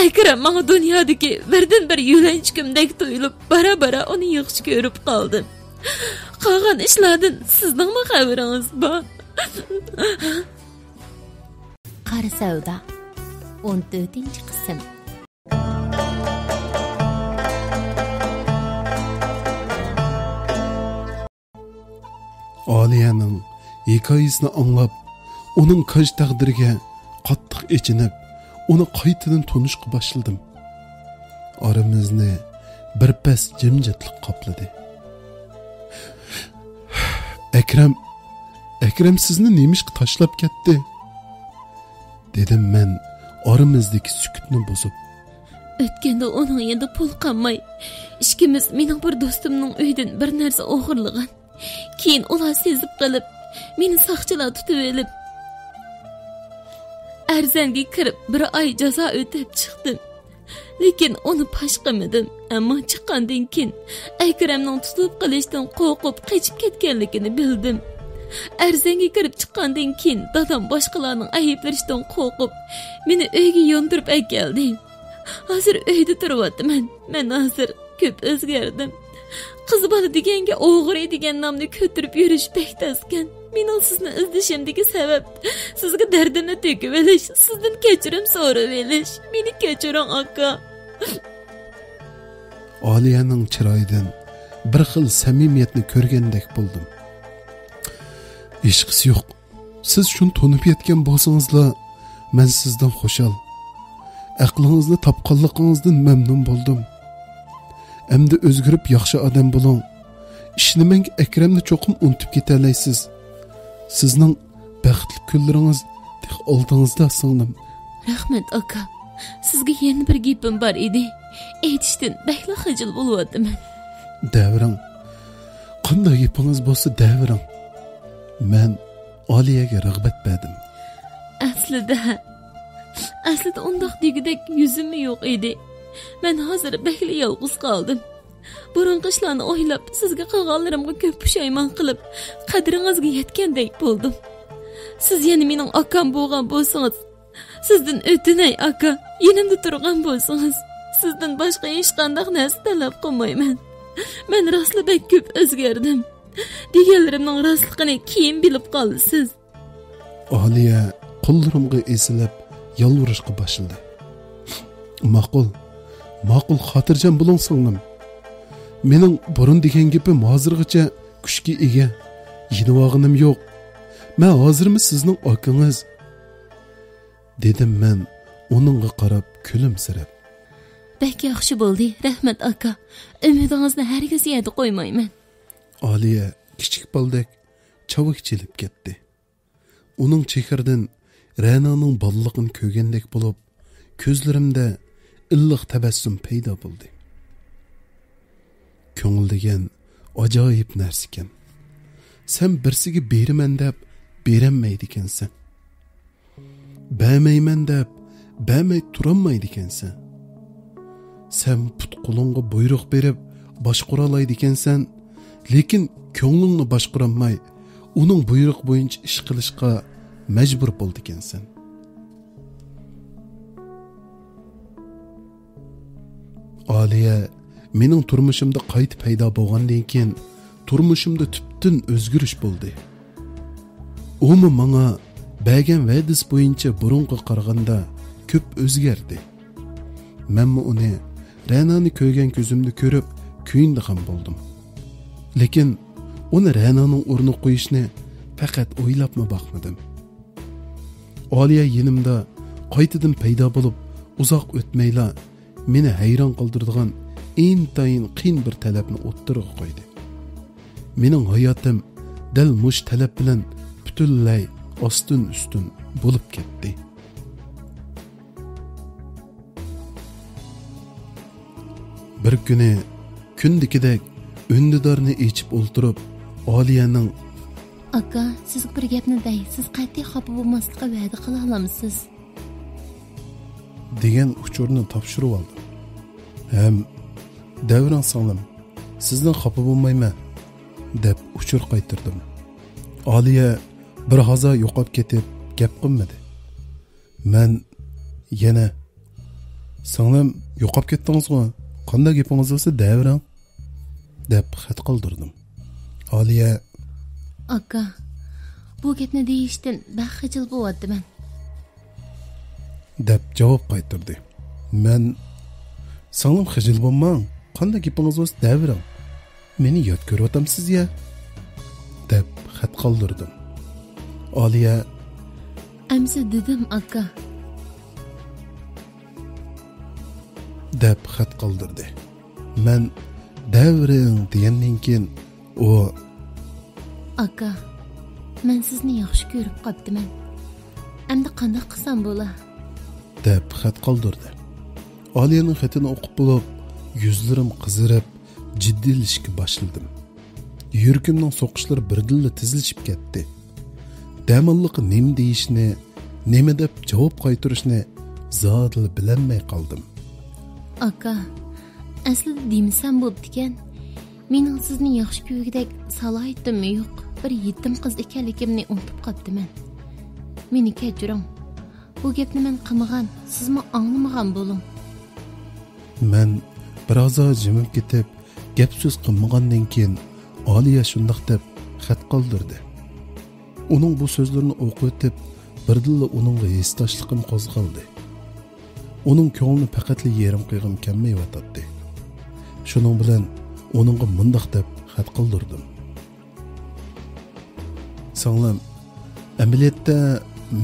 Akram menga dunyodagi birdan bir yo'lanchikimdek tuyulib, bara-bara uni yaxshi ko'rib qoldim. Qolgan ishlardan sizning xabaringiz bor? Qari savdo 14-qism. Aliye'nin hikayesini anlab, onun kaç taqdiriga qattiq echinib, uni qaytadan tanishga boshladim. Aramizni bir pas jimjitlik qopladi. Akram sizni nemishga tashlab ketdi? Dedim men aramizdagi sukutni buzib. O'tganda uning yanında pul qolmay, ikkimiz mening bir do'stimning uyidan bir narsa o'g'irlagan. Keyin ular sezib qolib, meni soqchilar tutib olib, arzanga kirib bir oy jazo o'tab chiqdim. Lekin uni pash qilmadim. Ammo chiqqandan keyin Akramning tutib qolishdan qo'rqib qochib ketganligini bildim. Arzanga kirib chiqqandan keyin dadam boshqalarning ayblashdan qo'rqib meni uyga yondirib keldi. Hozir uyda turyapman. Men hozir ko'p o'zgardim. Qiz bola deganga o'g'ri degan nomni ko'tarib yurish bektaskan. Mening sizni izlashimdagi sabab sizga dardimni to'kib olish, sizdan kechirim so'rab olish. Meni kechiring aka. Aliyaning chiroyidan bir xil samimiyatni ko'rgandek bo'ldim. Ishqisi yo'q. Siz shuni tonib yetgan bo'lsangizlar, men sizdan xushal. Aqlingizni topqanligingizdan mamnun bo'ldim. Endi o'zgarib yaxshi odam bo'ling. Ishni menga Akramni cho'qim unutib keta olasiz. Sizning baxtli kunlaringiz tek oldingizda singlim. Rahmat aka. Sizga yana bir gapim bor edi. Aytishdan bakla xijil bo'lyapman. Davring. Qanday gapingiz bo'lsa davring. Men Aliyaga rag'bat berdim. Aslida undaq degidek yuzim yo'q edi. Men hozir bakli yolg'iz qoldim. Burunqi ishlarni o'ylab, sizga qilganlarimga ko'p pushaymon qilib, qadringizga yetgandek bo'ldim. Siz yana mening akam bo'lgan bo'lsangiz, sizdan o'tinay aka, yonimda turgan bo'lsangiz, sizdan boshqa hech qanday narsa talab qilmayman. Men rostla bek ko'p o'zgardim. Deganlarimning rostligini keyin bilib qolasiz. Aliya qo'llarimga esilib yalvurishga boshladi. Ma'qul xotirjam bo'ling singlim. Mening burun degan gapim hozirgacha kuchga ega. Yinivog'inim yo'q. Men hozirmi sizning akangiz? Dedim men uningga qarab kulimsirab. Bek yaxshi bo'ldi, rahmat aka. Umidingizni hargiz yerda qo'ymayman. Aliya kichik boldek chavuk chilib ketdi. Uning chehridan Ra'noning bollig'ini ko'rgandek bo'lib, ko'zlarimda illiq tabassum paydo bo'ldi. Ko'ngil degan ajoyib narsa ekan. Sen birsiga beraman deb beranmaydi ekansan. Bermayman deb bermay turolmaydi ekansan. Sen put qo'lingga buyruq berib boshqara olmaydi ekansan, lekin ko'nglingni boshqara olmay, uning buyruq bo'yicha ish qilishga majbur bo'ldi ekansan. Aliya mening turmushimda qayta paydo bo'lgandan keyin turmushimda tubdan o'zgarish bo'ldi. U menga bergan va'dasi bo'yicha burunga qaraganda ko'p o'zgardi. Men uni Ra'noni ko'rgan ko'zimda ko'rib kuyindigan bo'ldim. Lekin uni Ra'noning o'rniga qo'yishni faqat o'ylabmi boqmadim. Aliya yenimda qaytadan paydo bo'lib, uzoq o'tmayla meni hayron qoldiradigan intayin qiyin bir talabni o'ttirib qo'ydi. Mening hayotim dal mush talab bilan butunlay ostin-ustun bo'lib ketdi. Bir kuni kundikidek undidorni ichib o'ltirib, Aliyaning aka, siz bir gapni dey, siz qat'iy xafa bo'lmaslikqa va'da qila olamsiz? degan uchurni topshirib oldim. Ham davron singlim, sizdan xafa bo'lmayman deb uchur qaytirdim. Aliya bir hazo yo'qib ketib gap qilmadi. Men yana singlim yo'qib ketdingizmi? Qanday gapingiz bo'lsa davron deb xat qoldirdim. Aliya aka, bu gapni deyishdan baxijil bo'lyapman deb javob qaytardi. Men singlim xijil bo'lmang. Qanday gapingiz bo'lsa davron. Meni yod ko'ryapsiz ya deb xat qoldirdim. Aliya amsa dedim aka. deb xat qoldirdi. Men davring degandan keyin u aka, men sizni yaxshi ko'rib qopdiman. Endi qanday qilsam bo'la? deb xat qoldirdi. Aliyaning xatini o'qib bo'lib, yuzlarim qizarib, jiddiylashga boshladim. Yuragimning so'qishlari birdilla tezlashib ketdi. Damalliq nima deyishni, nima deb javob qaytarishni zodil bilolmay qoldim. Aka, aslida demisam bo'pti ekan. Mening sizni yaxshi ko'rgidek salohiyatim yo'q. Bir yetim qiz ekanligimni unutib qopdiman. Meni kechiring. Bu gapni men qilmagan, sizmi anglamagan bo'ling. Men biroz jimib ketib, gap so'z qilmagandan keyin Aliya shundoq deb xat qoldirdi. Uning bu so'zlarini o'qib o'tib, birdilla uningga hissdoshligim qo'zg'aldi. Uning ko'nglini faqatli yerim qiyg'im kelmayotdi. Shuning bilan uningga mundoq deb xat qoldirdim. Singlim, amaliyotda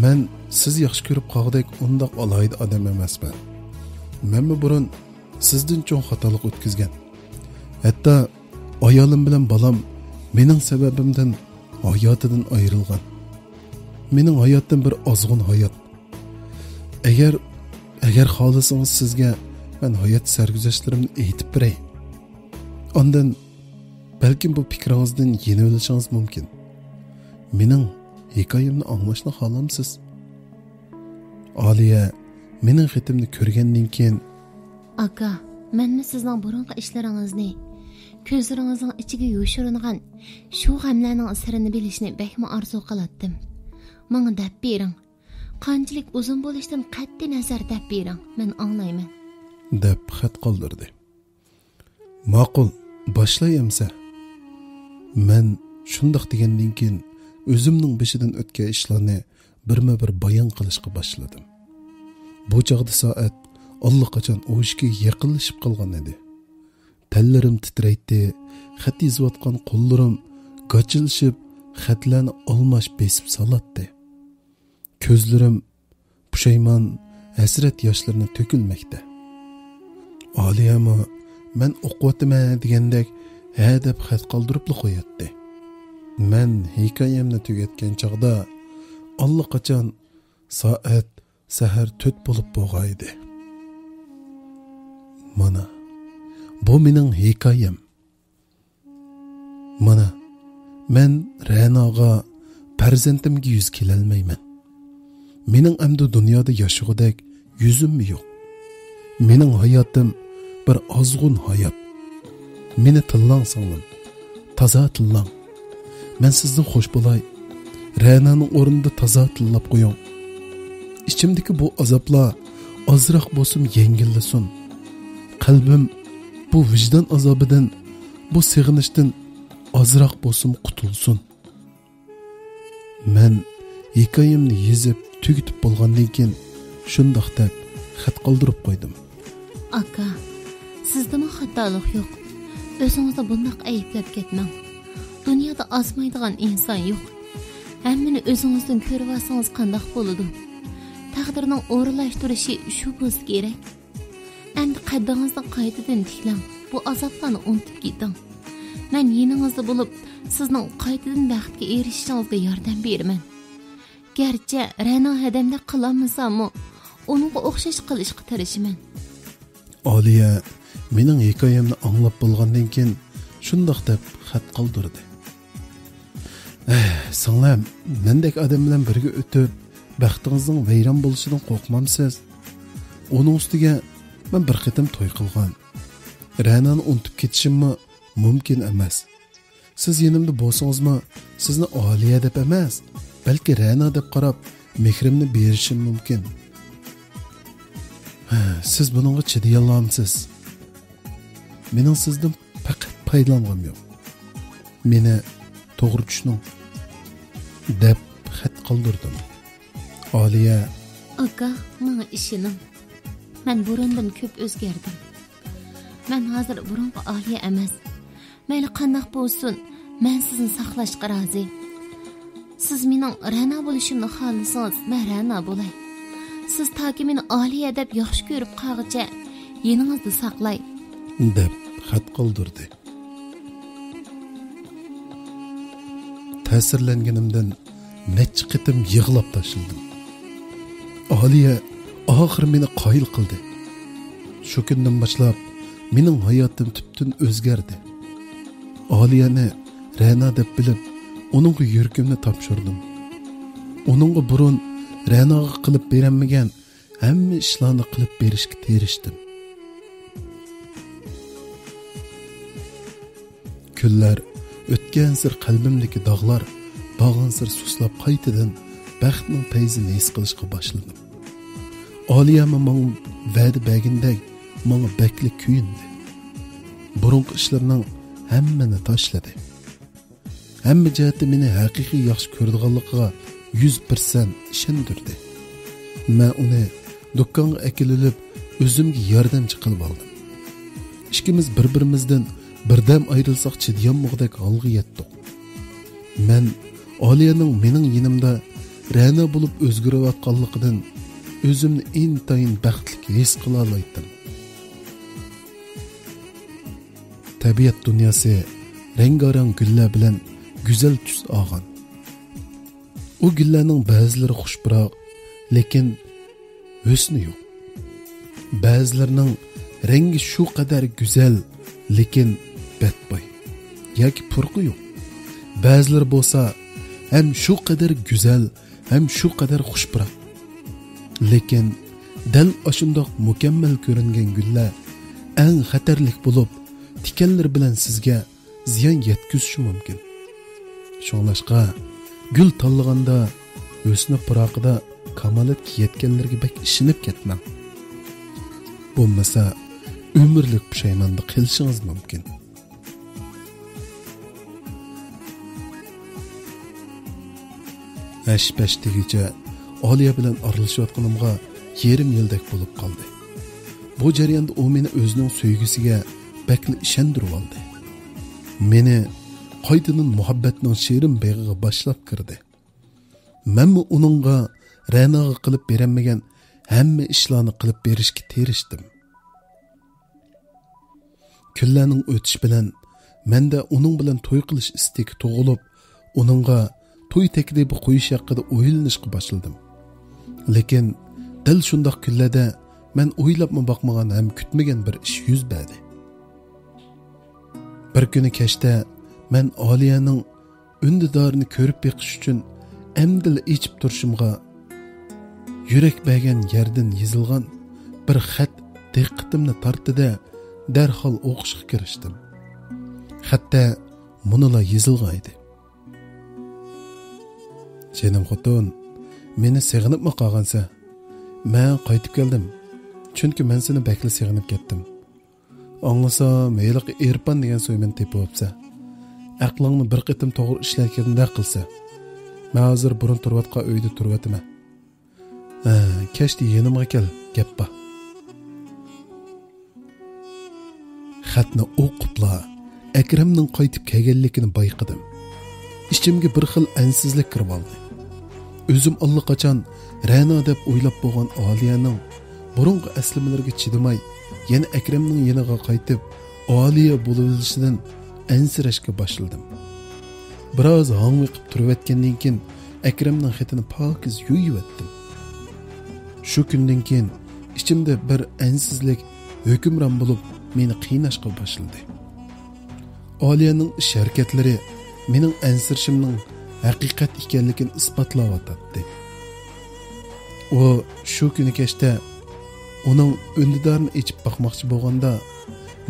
men siz yaxshi ko'rib qolgandek undoq alayda odam emasman. Menmi burun sizdan cho'ng xatolik o'tkazgan. Hatto ayolim bilan balam mening sababimdan hayotidan ayrilgan. Mening hayotim bir ozg'un hayot. Agar xohlasangiz sizga men hayot sarguzashtlarimni aytib beray. Ondan balkim bu fikringizdan yeni olishingiz mumkin. Mening hikoyamni anglashni xohlamsiz? Aliya mening xatimni ko'rgandan keyin aka, menmi sizning burungi ishlaringizni, ko'zlaringizning ichiga yoshiringan shu g'amlarning sirini bilishni bekmi orzu qilatdim. Menga deb bering. Qanchalik uzun bo'lishdan qat'iy nazar deb bering, men anglayman. deb xat qoldirdi. Ma'qul, boshlayamsa. Men shundoq degandan keyin o'zimning beshidan o'tgan ishlarni birma-bir bayon qilishga boshladim. Bu chog'da soat allaqachon o'shga yaqinlashib qolgan edi. Tallarim titraydi, xat yozayotgan qo'llarim g'achilishib, xatlarni almash besib solatdi. Ko'zlarim pushaymon, hasrat yoshlarini to'kilmoqda. Aliyama men o'qiyotman degandek ha deb xat qoldirib qo'yatdi. Men hikoyamni tugatgan chog'da allaqachon soat sahar 4 bo'lib bo'lg'aydi. Mana bu mening hikoyam. Mana men Ra'noga farzandimga yuz kelolmayman. Mening amdi dunyoda yashagudek yuzim yo'q. Mening hayotim bir ozg'un hayot. Meni tillang singlim. Toza tillang. Men sizdan xush bo'lay. Ra'noning o'rnida toza tillab qo'ying. İçimdeki bu azaplar azroq bo'lsin yengillasin. Qalbim bu vicdan azobidan, bu sig'inishdan azroq bo'lsin qutulsin. Men hikoyamni yezib tugatib bo'lgandan keyin shundoq deb xat qoldirib qo'ydim. Aka, sizdami xatolik yo'q. O'zingizni bundoq ayblab ketmang. Dunyoda azmaydigan inson yo'q. Hammani o'zingizdan ko'rib olsangiz qanday bo'ladi? Taqdirning o'rinlashtirishi shu bo'lsa kerak. Endi qaddingizni qaytadan tiklang. Bu azoblarni unutib keting. Men yeningizda bo'lib, sizning qaytadan baxtga erishishingizga yordam beraman. Garchi Ra'no hadamda qilolmasam-mu, uningga o'xshash qilishga tirishaman. Aliya mening hikoyamni anglab bo'lgandan keyin shundoq deb xat qoldirdi. Singlim, mendek odam bilan birga o'tib baxtingizning vayron bo'lishidan qo'rqmamsiz? Uning ustiga men bir qitim to'y qilgan. Ra'noni unutib ketishimmi mumkin emas. Siz yenimda bo'lsangizmi, sizni Aliya deb emas, balki Ra'no deb qarab mehrimni berishim mumkin. Siz buningga chiday olmaysiz. Mening sizdan faqat foydalanim yo'q. Meni to'g'ri tushuning deb xat qoldirdim. Aliya, aka, menga ishining. Men burundan ko'p o'zgardim. Men hozir burungi Aliya emas. Mayli qanday bo'lsin, men sizni saqlashga rozi. Siz mening Ra'no bo'lishimni xohlasangiz, men Ra'no bo'lay. Siz toki meni Aliya deb yaxshi ko'rib qolgacha Yeningizda saqlay deb xat qoldirdi. Ta'sirlanganimdan necha qitim yig'lab tashladim. Aliya oxir meni qoyil qildi. Shu kundan boshlab mening hayotim tubdan o'zgardi. Aliyani Ra'no deb bilib, uningga yuragimni topshirdim. Uningga burun Ra'noga qilib beramagan hamma ishlarni qilib berishga tirishdim. Kunlar o'tgan sir qalbimdagi dog'lar bog'lansir suslab qaytadan baxtning payzini his qilishga boshladim. Aliyama menga va'da bergandek menga bakli kuyindi. Burunqi ishlarning hammani tashladi. Hamma jihati meni haqiqiy yaxshi ko'radiganligiga 100% ishondirdi. Men uni do'konga akilib o'zimga yordamchi qilib oldim. Ikkimiz bir-birimizdan birdam ayrilsak chidayolmag'dak holga yetdik. Men Aliyaning mening yonimda Ra'no bo'lib o'zgarayotganligidan o'zimni intayin baxtli his qila oldim. Tabiat dunyosi rengarang gullar bilan go'zal tus olgan. U gullarning ba'zilari xushbiroq, lekin husni yo'q. Ba'zilarining rangi shu qadar go'zal, lekin badbo'y yoki purqi yo'q. Ba'zilari bo'lsa ham shu qadar go'zal, ham shu qadar xushbiroq. Lekin dal ashundoq mukammal ko'ringan gullar eng xatarlik bo'lib, tikanlar bilan sizga ziyon yetkazishi mumkin. Shunlashqa gul tanlaganda husni puroqida kamolatga yetganlarga bak ishinib ketmang. Bo'lmasa umrlik pushaymonda qilishingiz mumkin. Ash-pashtigicha Aliya bilan aralashayotganimga yarim yildek bo'lib qoldi. Bu jarayonda u meni o'zining sevgisiga bakli ishontirib oldi. Meni qaytadan muhabbatning shirin beg'iga boshlab kirdi. Men uningga Ra'noga qilib beramagan hamma ishlarni qilib berishga tirishdim. Kunlarning o'tish bilan menda uning bilan to'y qilish istagi tug'ilib, uningga to'y taklifi qo'yish haqida o'ylanishga boshladim. Lekin dal shundoq kunlarda men o'ylabmi boqmagan ham kutmagan bir ish yuz berdi. Bir kuni kechda men Aliyaning undidorini ko'rib beqish uchun amdil ichib turishimga yurak bergan yerdan yozilgan bir xat diqqatimni tortdi-da, darhol o'qishga kirishdim. Xatda munula yozilgan edi. Jenim xotin, meni seg'inibmi qolgansa, men qaytib keldim. Chunki men seni bakli seg'inib ketdim. Anglasa, meyliq Erpan degan so'ymen tepibsa, aqlingni bir qitim to'g'ri ishlatganda qilsa, men hozir burun turayotgan uyda turibman. Kechdi yanimga kel, gap bor. Xatni o'qibla Akramning qaytib kelganligini bayqadim. İçimga bir xil ansizlik kirib oldi. O'zim allaqachon Ra'no deb o'ylab bo'lgan Aliyaning burungi aslimalarga chidamay, yana Akramning yoniga qaytib, Aliya bo'lishidan ansirashga boshladim. Biroz hang'iqib turayotgandan keyin Akramning xatini pokiz yuyib etdim. Shu kundan keyin ichimda bir ansizlik hukmron bo'lib, meni qiynashga boshladi. Aliyaning ish harakatlari mening ansirishimning haqiqat ekanligini isbotlayotdi. O shu kuni kechda uning undidorini ichib boqmoqchi bo'lganda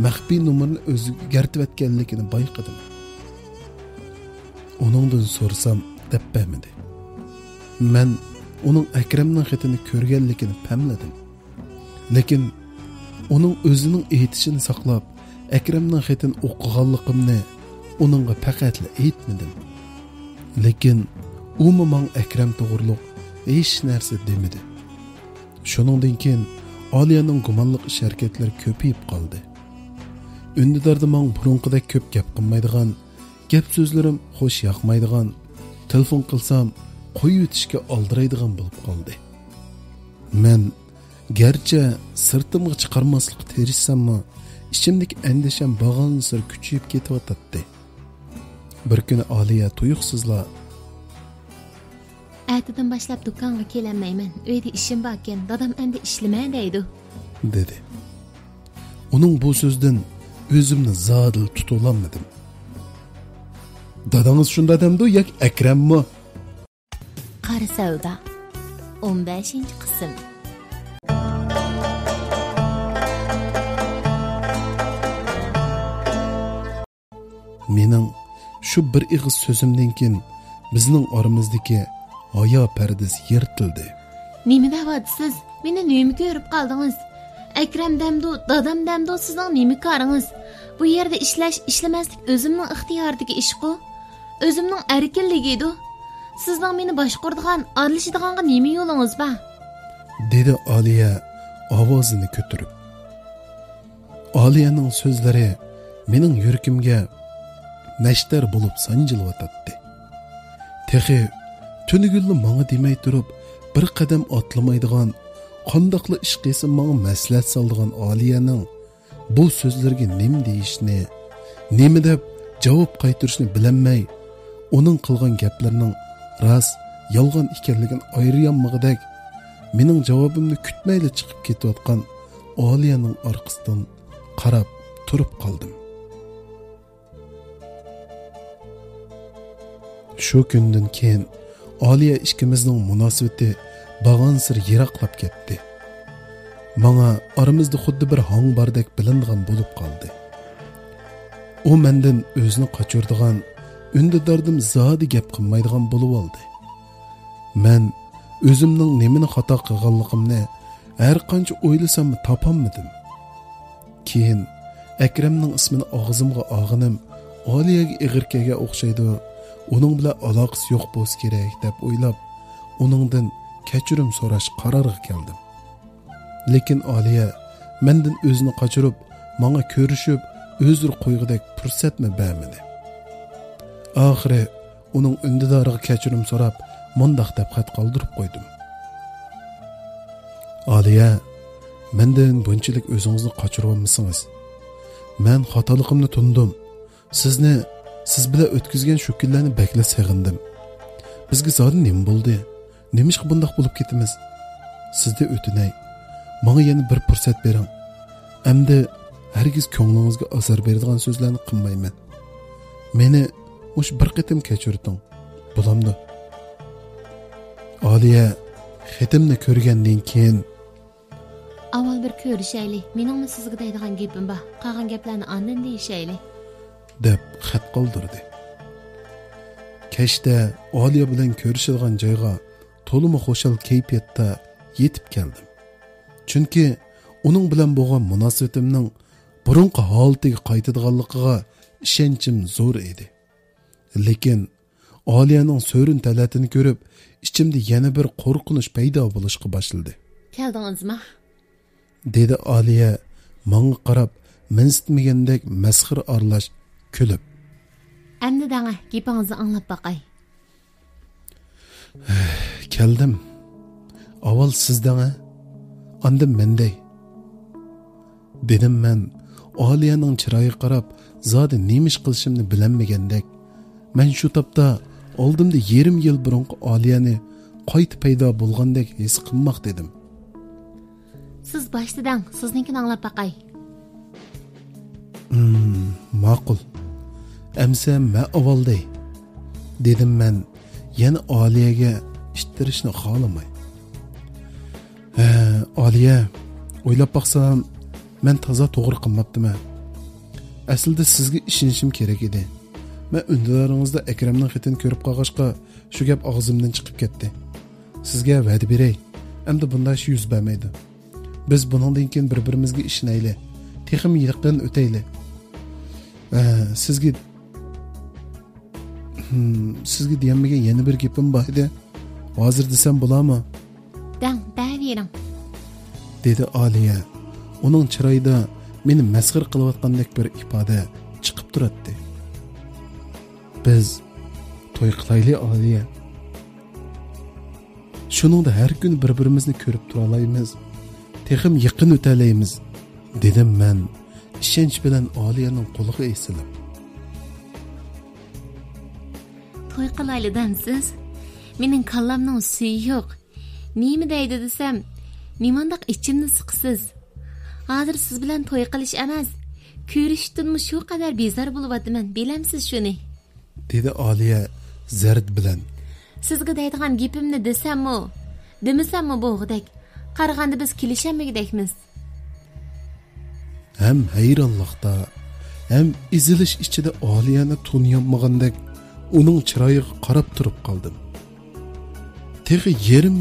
maxfiy nomerni o'zgartirayotganligini bayqadim. Uningdan so'rasam deb bermadi. Men uning Akramning xatini ko'rganligini pamladim. Lekin uning o'zining aytishini saqlab, Akramning xatini o'qiganligimni uningga faqatla aytmadim. Lekin u men Akram to'g'riliq hech narsa demadi. Shuningdan keyin Aliyaning gumonliq ish harakatlari ko'payib qoldi. Undidarda men burunqidek ko'p gap qilmaydigan, gap so'zlarim xo'sh yoqmaydigan, telefon qilsam qo'yib o'tishga oldiraydigan bo'lib qoldi. Men Gerçi sırtımga chiqarmaslikqa tirishsammi, ichimdagi endişem bag'on sir kuchayib ketyotdi. Bir kuni Aliya tuyuqsizla Ertadan başlap do'konga kelanmayman. Uyda ishim bor ekan. Dadam endi ishlama deydi. dedi. Uning bu so'zdan o'zimni zodil tutolmadim. Dadangiz shunda demdi yoki Akrammi? Qari savdo 15-qism. Mening shu bir ig'iz so'zimdan keyin bizning oramizdagi hayo pardasi yirtildi. Nima deyapsiz? Meni nima ko'rib qoldingiz? Akram demdi, dadam demdi, sizning nima qaringiz? Bu yerda ishlamaslik o'zimning ixtiyoridagi ish-ku. O'zimning erkinligidir. Sizning meni boshqaradigan, aralashadiganga nima yo'lingiz bor? Dedi Aliya ovozini ko'tarib. Aliyaning so'zlari mening yurakimga nashtar bo'lib sanjilayotdi. Texi tunigulni menga demay turib, bir qadam otlamaydigan, qandoqli ish qilsa menga maslahat soladigan Aliyaning bu so'zlarga nima deyishni, nima deb javob qaytarishni bilmay, uning qilgan gaplarining rost, yolg'on ekanligini ayirolmagidek, mening javobimni kutmayli chiqib ketayotgan Aliyaning orqasidan qarab turib qoldim. Shu kundan keyin Aliya ikkimizning munosabati bag'onsir yiroqlab ketdi. Menga aramizda xuddi bir hang bordek bilingan bo'lib qoldi. U mendan o'zini qochirdigan, undidardim zodi gap qilmaydigan bo'lib oldi. Men o'zimning nimani xato qilganligimni har qancha o'ylasam topolmadim. Keyin Akramning ismini og'zimga og'inim Aliyaga ig'irkaga o'xshaydi. Uning bilan aloqasi yo'q bo'lsa kerak deb o'ylab, uningdan kechirim so'rash qaroriga keldim. Lekin Aliya mendan o'zini qochirib, menga ko'rishib, o'zir qo'ygidek fursatni bermadi. Oxiri uning undidoriga kechirim so'rab, mundaq deb xat qoldirib qo'ydim. Aliya, mendan bunchalik o'zingizni qochirib olmasangiz, men xatoligimni tundim. Siz bilan o'tkazgan shu kunlarni bakla seg'indim. Bizga zodi nima bo'ldi? Nima bundoq bo'lib ketimiz? Sizga o'tinay, menga yana bir fursat bering. Endi hargiz ko'nglingizga azor beradigan so'zlarni qilmayman. Meni o'sh bir qitim kechirdim. Bo'lamdi. Aliya xatimni ko'rgandan keyin avval bir ko'rishaylik. Meningmi sizga deydigan gapim bor. Qolgan gaplarni ondan deyishaylik. deb xat qoldirdi. Kechda Aliya bilan ko'rishilgan joyga to'liq xo'shal kayfiyatda yetib keldim. Chunki uning bilan bo'lgan munosabatimning burunqi holatiga qaytadiganligiga ishonchim zo'r edi. Lekin Aliyaning so'rin talatini ko'rib, ichimda yana bir qo'rqinish paydo bo'lishga boshladi. Keldingizmi? Dedi Aliya menga qarab, minsitmagandek masxir aralash kulib. Endi danga gapingizni anglab boqay. Keldim. Avval sizdan, ondan menday. Dedim men Aliyaning chiroyiga qarab, zodi nima ish qilishimni bilmagandek. Men shu topda oldimda yarim yil burunqi Aliyani qaytib paydo bo'lgandek his qilmoq dedim. Siz boshdan sizninkini anglab boqay. Ma'qul. Amsa men avvalday. Dedim men yana Aliyaga ishtirishni xohlamay. Aliya, o'ylab baqsam, men toza to'g'ri qilmabdim-a. Aslida sizga ishonishim kerak edi. Men undilaringizda Akramning xatini ko'rib qolg'ashqa shu gap og'zimdan chiqib ketdi. Sizga va'da beray, endi bunday ish yuz bermaydi. Biz buningdan keyin bir-birimizga ishonaylik. Texim yaqin o'taylik. Sizga deganmagan yana bir gapim bor edi. Hozir desam bo'ladimi? Davering. Dedi Aliya. Uning chiroyida meni masxir qilayotgandek bir ifoda chiqib turadi. Biz to'y qilaylik Aliya. Shuningda har kun bir-birimizni ko'rib tura olamiz. texim yaqin o'talaymiz, dedim men ishonch bilan Oliyaning qo'liga esilib. To'y qilayli demsiz? Mening kallamning suyi yo'q. Nima deydi desam, nimandaq ichimni siqsiz. Hozir siz bilan to'y qilish emas, ko'rishdanmi shu qadar bezor bo'lyapman, bilamsiz shuni? Dedi Oliya zard bilan. Sizga deydigan gapimni desammi, demasammi bo'g'dak. Qaraganda biz kelishamagidekmiz. Hem hayronlikda, hem izilish ichida Oliyani tanıyamagandek uning chiroyiga qarab turib qoldim. Texi yarim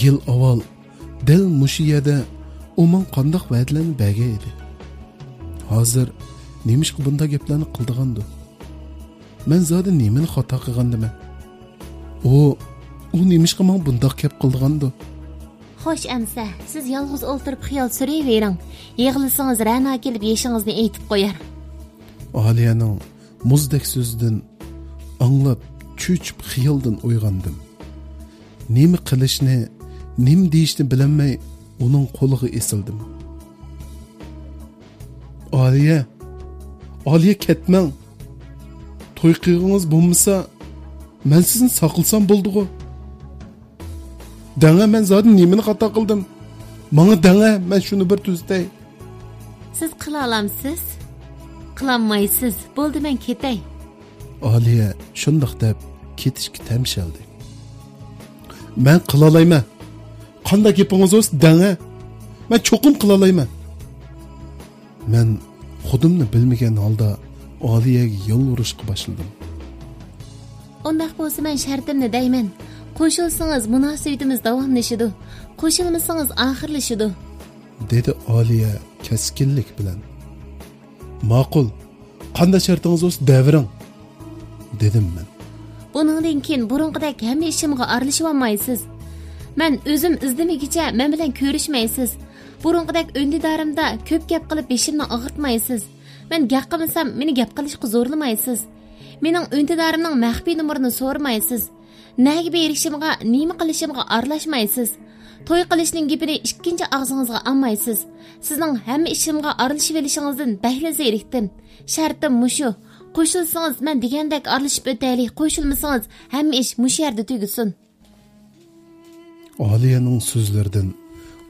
yil avval dal mushiyada uman qandaq va'dlarni bergan edi. Hozir nemishqa bunda gaplarni qildigandi? Men zodi nimani xato qilgandim? U nemishqa men bundaq gap qildigandi? Xo'sh amsa, siz yolg'iz o'ltirib xiyol surayvering. Yig'lasangiz Ra'no kelib yeshingizni aytib qo'yar. Oliyaning muzdek so'zidan anglab, cho'chib xiyoldan uyg'ondim. Nima qilishni, nima deyishni bilmay uning qo'liga esildim. Oliya ketmang. To'y qilgingiz bo'lmasa, men sizni saqilsam bo'ldi-ku. Danga men zodi nimani xato qildim? Menga danga, men shuni bir tuztay. Siz qila olamsiz? Qilolmaysiz. Bo'ldi, men ketay. Oliya shundoq deb ketishga tamshaldi. Men qila olayman. Qanday gapingiz bo'lsa danga. Men cho'qim qila olayman. Men xudimni bilmagan holda Oliyaga yolvorishga boshladim. Undaq bo'lsa men shartimni deyman. Qo'shilsangiz munosabatimiz davomlashadi. Qo'shilmasangiz oxirlashadi. Dedi Oliya keskinlik bilan. Ma'qul. Qanday shartingiz bo'lsa davring, dedim men. Buningdan keyin burunqidek hamma ishimga aralashib olmaysiz. Men o'zim izdamagicha men bilan ko'rishmaysiz. Burunqidek o'ndidarimda ko'p gap qilib beshimni og'irtmaysiz. Men gap qilsam, meni gap qilishga zo'rlamaysiz. Mening o'ndidarimning maxfiy numerini so'ramaysiz. Nega berishimga, nima qilishimga aralashmaysiz. To'y qilishning gapini ikkinchi og'zingizga olmaysiz. Sizning hamma ishimga aralashib olishingizdan bahla zerikdim. Shartim mushu. Qo'shilsangiz men degandek aralashib o'taylik, qo'shilmasangiz hamma ish mush yerda tugasin. Oliyaning so'zlaridan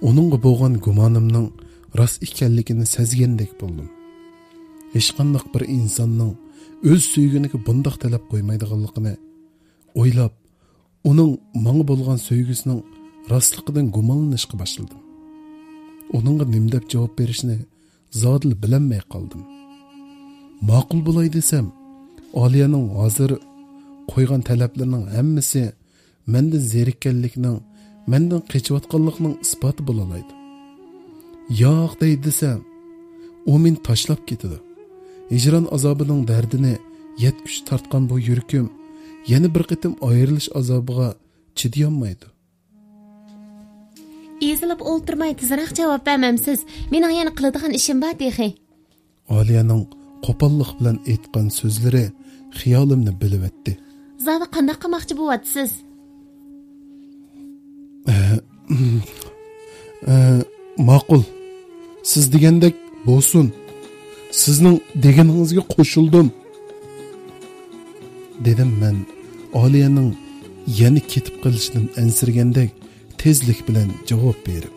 uningga bo'lgan gumonimning rost ekanligini sezgandek bo'ldim. Hech qanday bir insonning o'z suyguniga bundoq talab qo'ymaydiganligini o'ylab, uning menga bo'lgan sevgisining rostligidan gumonlanishga boshladim. Uningga nima deb javob berishni zodil bilmay qoldim. Ma'qul bo'lay desam, Oliyaning hozir qo'ygan talablarining hammasi mendan zerikkanlikning, mendan qechayotganlikning isboti bo'la oladi. Yo'q dey desam, u meni tashlab ketadi. Hijron azobining dardini yetkish tortgan bu yurkim yana bir qitim ayrilish azobiga chidayolmaydi. Ezilib o'ltirmay tezroq javob bermamsiz. Mening yana qiladigan ishim bor deydi. Oliyaning qo'pollik bilan aytgan so'zlari xiyolimni bilib-etdi. Zodi qanday qilmoqchi bo'lyapsiz? Ma'qul. Siz degandek bo'lsin. Sizning deganingizga qo'shildim, dedim men. Oliyaning yana ketib qolishidan ansirgandek tezlik bilan javob berib.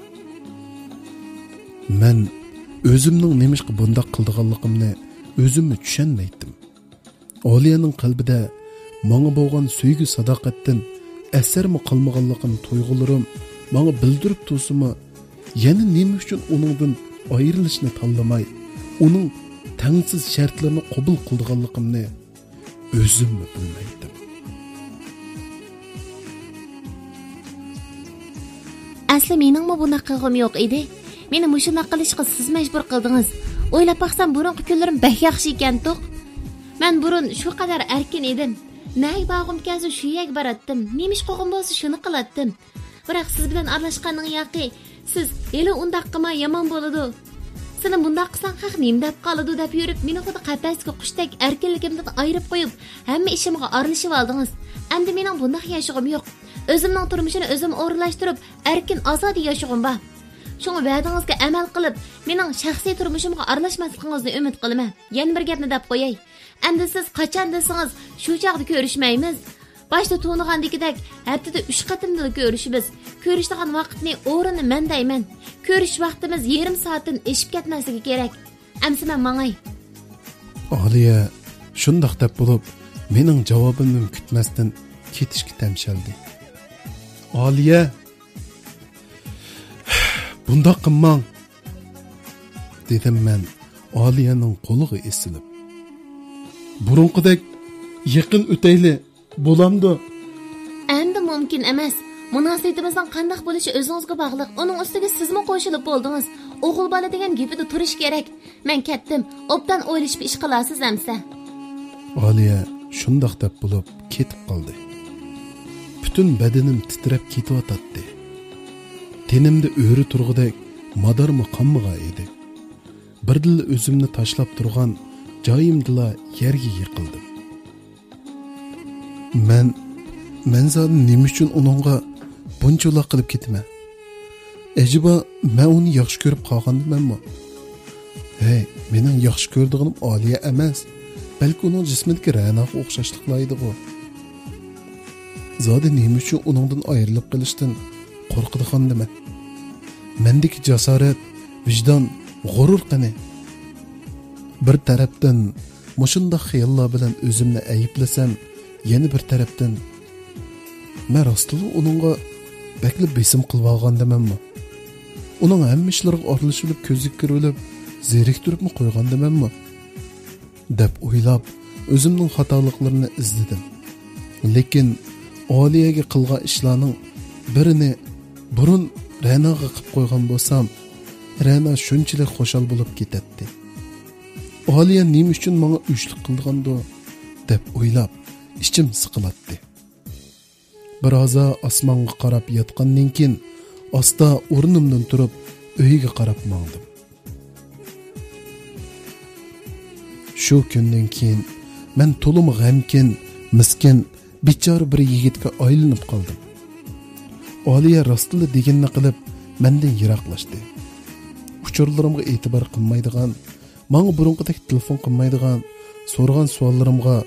Men o'zimning nemishqa bundoq qildiganligimni o'zimni tushunmaydim. Oliyaning qalbida menga bo'lgan sevgi sadoqatdan asarmi qolmaganligini tuyg'ularim menga bildirib tursa-mu, yana nima uchun uningdan ayrilishni tanlamay, uning tangsiz shartlarini qabul qilganligimni o'zimni bilmaydim. Asli meningmi bunday qilg'im yo'q edi. Meni mushunday qilishga siz majbur qildingiz. O'ylab baqsam burunqi kunlarim bak yaxshi ekan-to'q. Men burun shu qadar erkin edim. Nay bag'im kelsa shu yerga baratdim. Nemish qo'g'im bo'lsa shuni qilatdim. Biroq siz bilan aralashganning yoqi, siz hali undaq qilma yomon bo'ladi. Seni bundaq qilsang haq nima deb qoladi deb yurib, meni xuddi qafasga qushdek erkinligimdan ayirib qo'yib, hamma ishimga aralashib oldingiz. Endi mening bundaq yashog'im yo'q. O'zimning turmushini o'zim o'rinlashtirib, erkin ozod yashog'im bor. Şoňa va'dingizga amal qilib, mening shaxsiy turmushimga aralashmasligingizni umid qilaman. Yana bir gapni deb qo'yay. Endi siz qachon desangiz, shu chaqda ko'rishmaymiz. Başta to'nigandagidek haftada 3 qatimda ko'rishimiz. Ko'rishadigan vaqtni o'rinni men deyman. Ko'rish vaqtimiz yarim soatdan eshib ketmasligi kerak. Amsi men mangay. Aliya shundoq deb bo'lib, mening javobimni kutmasdan ketishga tamshaldi. Aliya bundoq qilmang, dedim men Aliyaning qo'liga esilib. Burunqidek yaqin o'tayli bo'lamdi. Endi mumkin emas. Munosabatimizning qanday bo'lishi o'zingizga bog'liq. Uning ustiga sizmi qo'shilib bo'ldingiz. O'g'il bola degan gapida turish kerak. Men ketdim. Obdan o'ylashib ish qilasiz amsa. Aliya shundoq deb bo'lib ketib qoldi. Butun badanim titrab ketyotdi. Tenimda o'ri turg'idek madarmi qammiga edi. Birdil o'zimni tashlab turgan joyimdila yerga yiqildim. Men zot nima uchun uningga bunchalar qilib ketman? Ajiba men uni yaxshi ko'rib qolgandimanmi? Hey, mening yaxshi ko'rdig'im Aliya emas, balki uning jismidagi Ra'noga o'xshashliklaydi bu. Zodi nima uchun uningdan ayrilib qolishdan qo'rqadigandiman? Mendagi jasorat, vijdon, g'urur qani? Bir tarafdan mushunda xiyollar bilan o'zimni ayiblasam, yana bir tarafdan men rostli uningga bakli besim qilib olgandimanmi? Uning hamma ishlariga aralashib ko'zga kirib, zeriktiribmi qo'ygandimanmi? deb o'ylab, o'zimning xatoliklarini izladim. Lekin Aliyaga qilgan ishlarning birini burun Ra'noga qilib qo'ygan bo'lsam, Ra'no shunchalik xo'shal bo'lib ketadi. Aliya nima uchun menga uchlik qilgandi deb o'ylab, ichim siqilatdi. Biroza osmonga qarab yotgandan keyin asta o'rnimdan turib uyga qarab mangdim. Shu kundan keyin men to'lim g'amkin, miskin, bechora bir yigitga aylanib qoldim. Aliya rostli deganni qilib mendan yiroqlashdi. Uchurlarimga e'tibor qilmaydigan, menga burunqidek telefon qilmaydigan, so'rgan savollarimga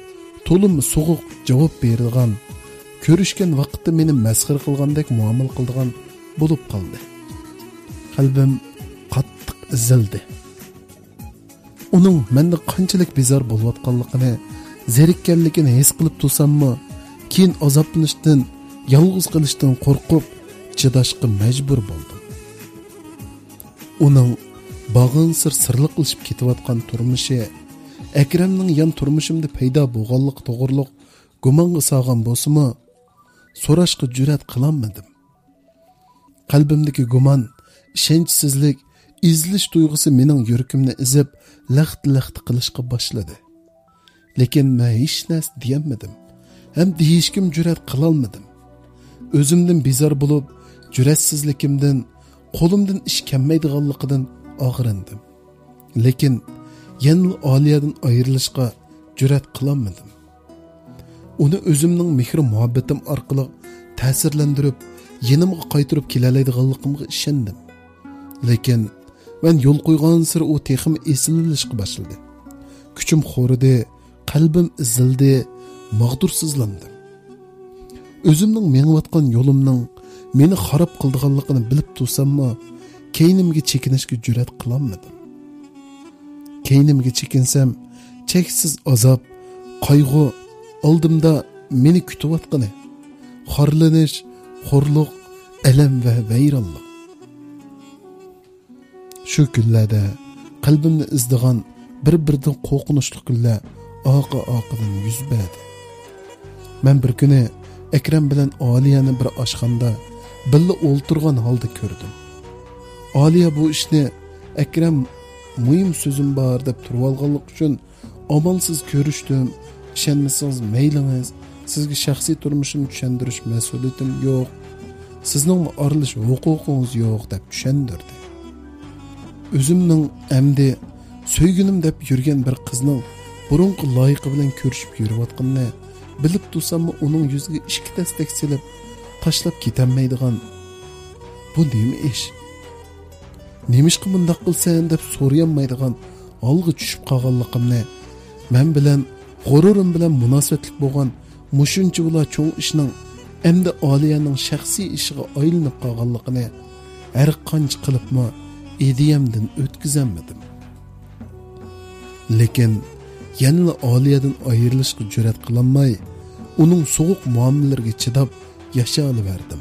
to'lim so'g'uq javob beradigan, ko'rishgan vaqtda meni masxir qilgandek muomala qiladigan bo'lib qoldi. Qalbim qattiq ezildi. Uning menda qanchalik bezor bo'layotganligini, zerikkanligini his qilib tursammi, keyin azoblanishdan, yolg'iz qolishdan qo'rqib, chidashga majbur bo'ldim. Uning bag'in sirli qilib ketayotgan turmushi, Akramning yan turmushimda paydo bo'lganlik to'g'riliq gumonga solgan bo'lsa-mu, so'rashga jur'at qilolmadim. Qalbimdagi gumon, ishonchsizlik, izlish tuyg'usi mening yuragimni izib, laxt-laxt qilishga boshladi. Lekin men hech narsa deyolmadim. Ham deyishkim jur'at qilolmadim. O'zimdan bezor bo'lib, jur'atsizligimdan, qo'limdan ish kelmaydiganligidan og'rindim. Lekin yana Aliyadan ayrilishga jur'at qilolmadim. Uni o'zimning mehr muhabbatim orqali ta'sirlantirib, yenimga qaytirib kelalaydiganligimga ishondim. Lekin men yo'l qo'ygan sir u texim esilishga boshladi. Kuchim xo'ridi, qalbim izildi, mag'dursizlandim. O'zimning mengayotgan yo'limning meni xarob qildiganligini bilib tursammi, keynimga chekinishga jur'at qilolmadim. Keynimga chekinsam, cheksiz azob, qayg'u oldimda meni kutayotgani, xorlanish, xo'rliq, alam va vayronlik. Shu kunlarda qalbimni izdigan bir-biridan qo'rqinchli kunlar oqa-oqidan yuz berdi. Men bir kuni Akram bilan Aliyani bir oshxonada birga o'ltirgan holda ko'rdim. Aliya bu ishni Akram muhim so'zim bor deb turib olganlik uchun amalsiz ko'rishdim. Ishonmasangiz maylingiz, sizga shaxsiy turmushimni tushuntirish mas'uliyatim yo'q. Sizning aralish huquqingiz yo'q deb tushundirdi. O'zimning amdi so'ygunim deb yurgan bir qizning burunqi loyiqi bilan ko'rishib yurayotganini bilib tursammi, uning yuziga ikki tasdak silib tashlab ketolmaydigan bu nima ish? Nemishqa bundaq qilsan deb so'rayolmaydigan holga tushib qolganligimni, men bilan g'ururim bilan munosabatlik bo'lgan mushuncha ular cho'ng ishning endi Oliyaning shaxsiy ishiga aylanib qolganligini har qancha qilibmi ideyamdan o'tkazolmadim. Lekin yana Oliyadan ayrilishga jur'at qilolmay, uning sovuq muomalalariga chidab yashay olaverdim.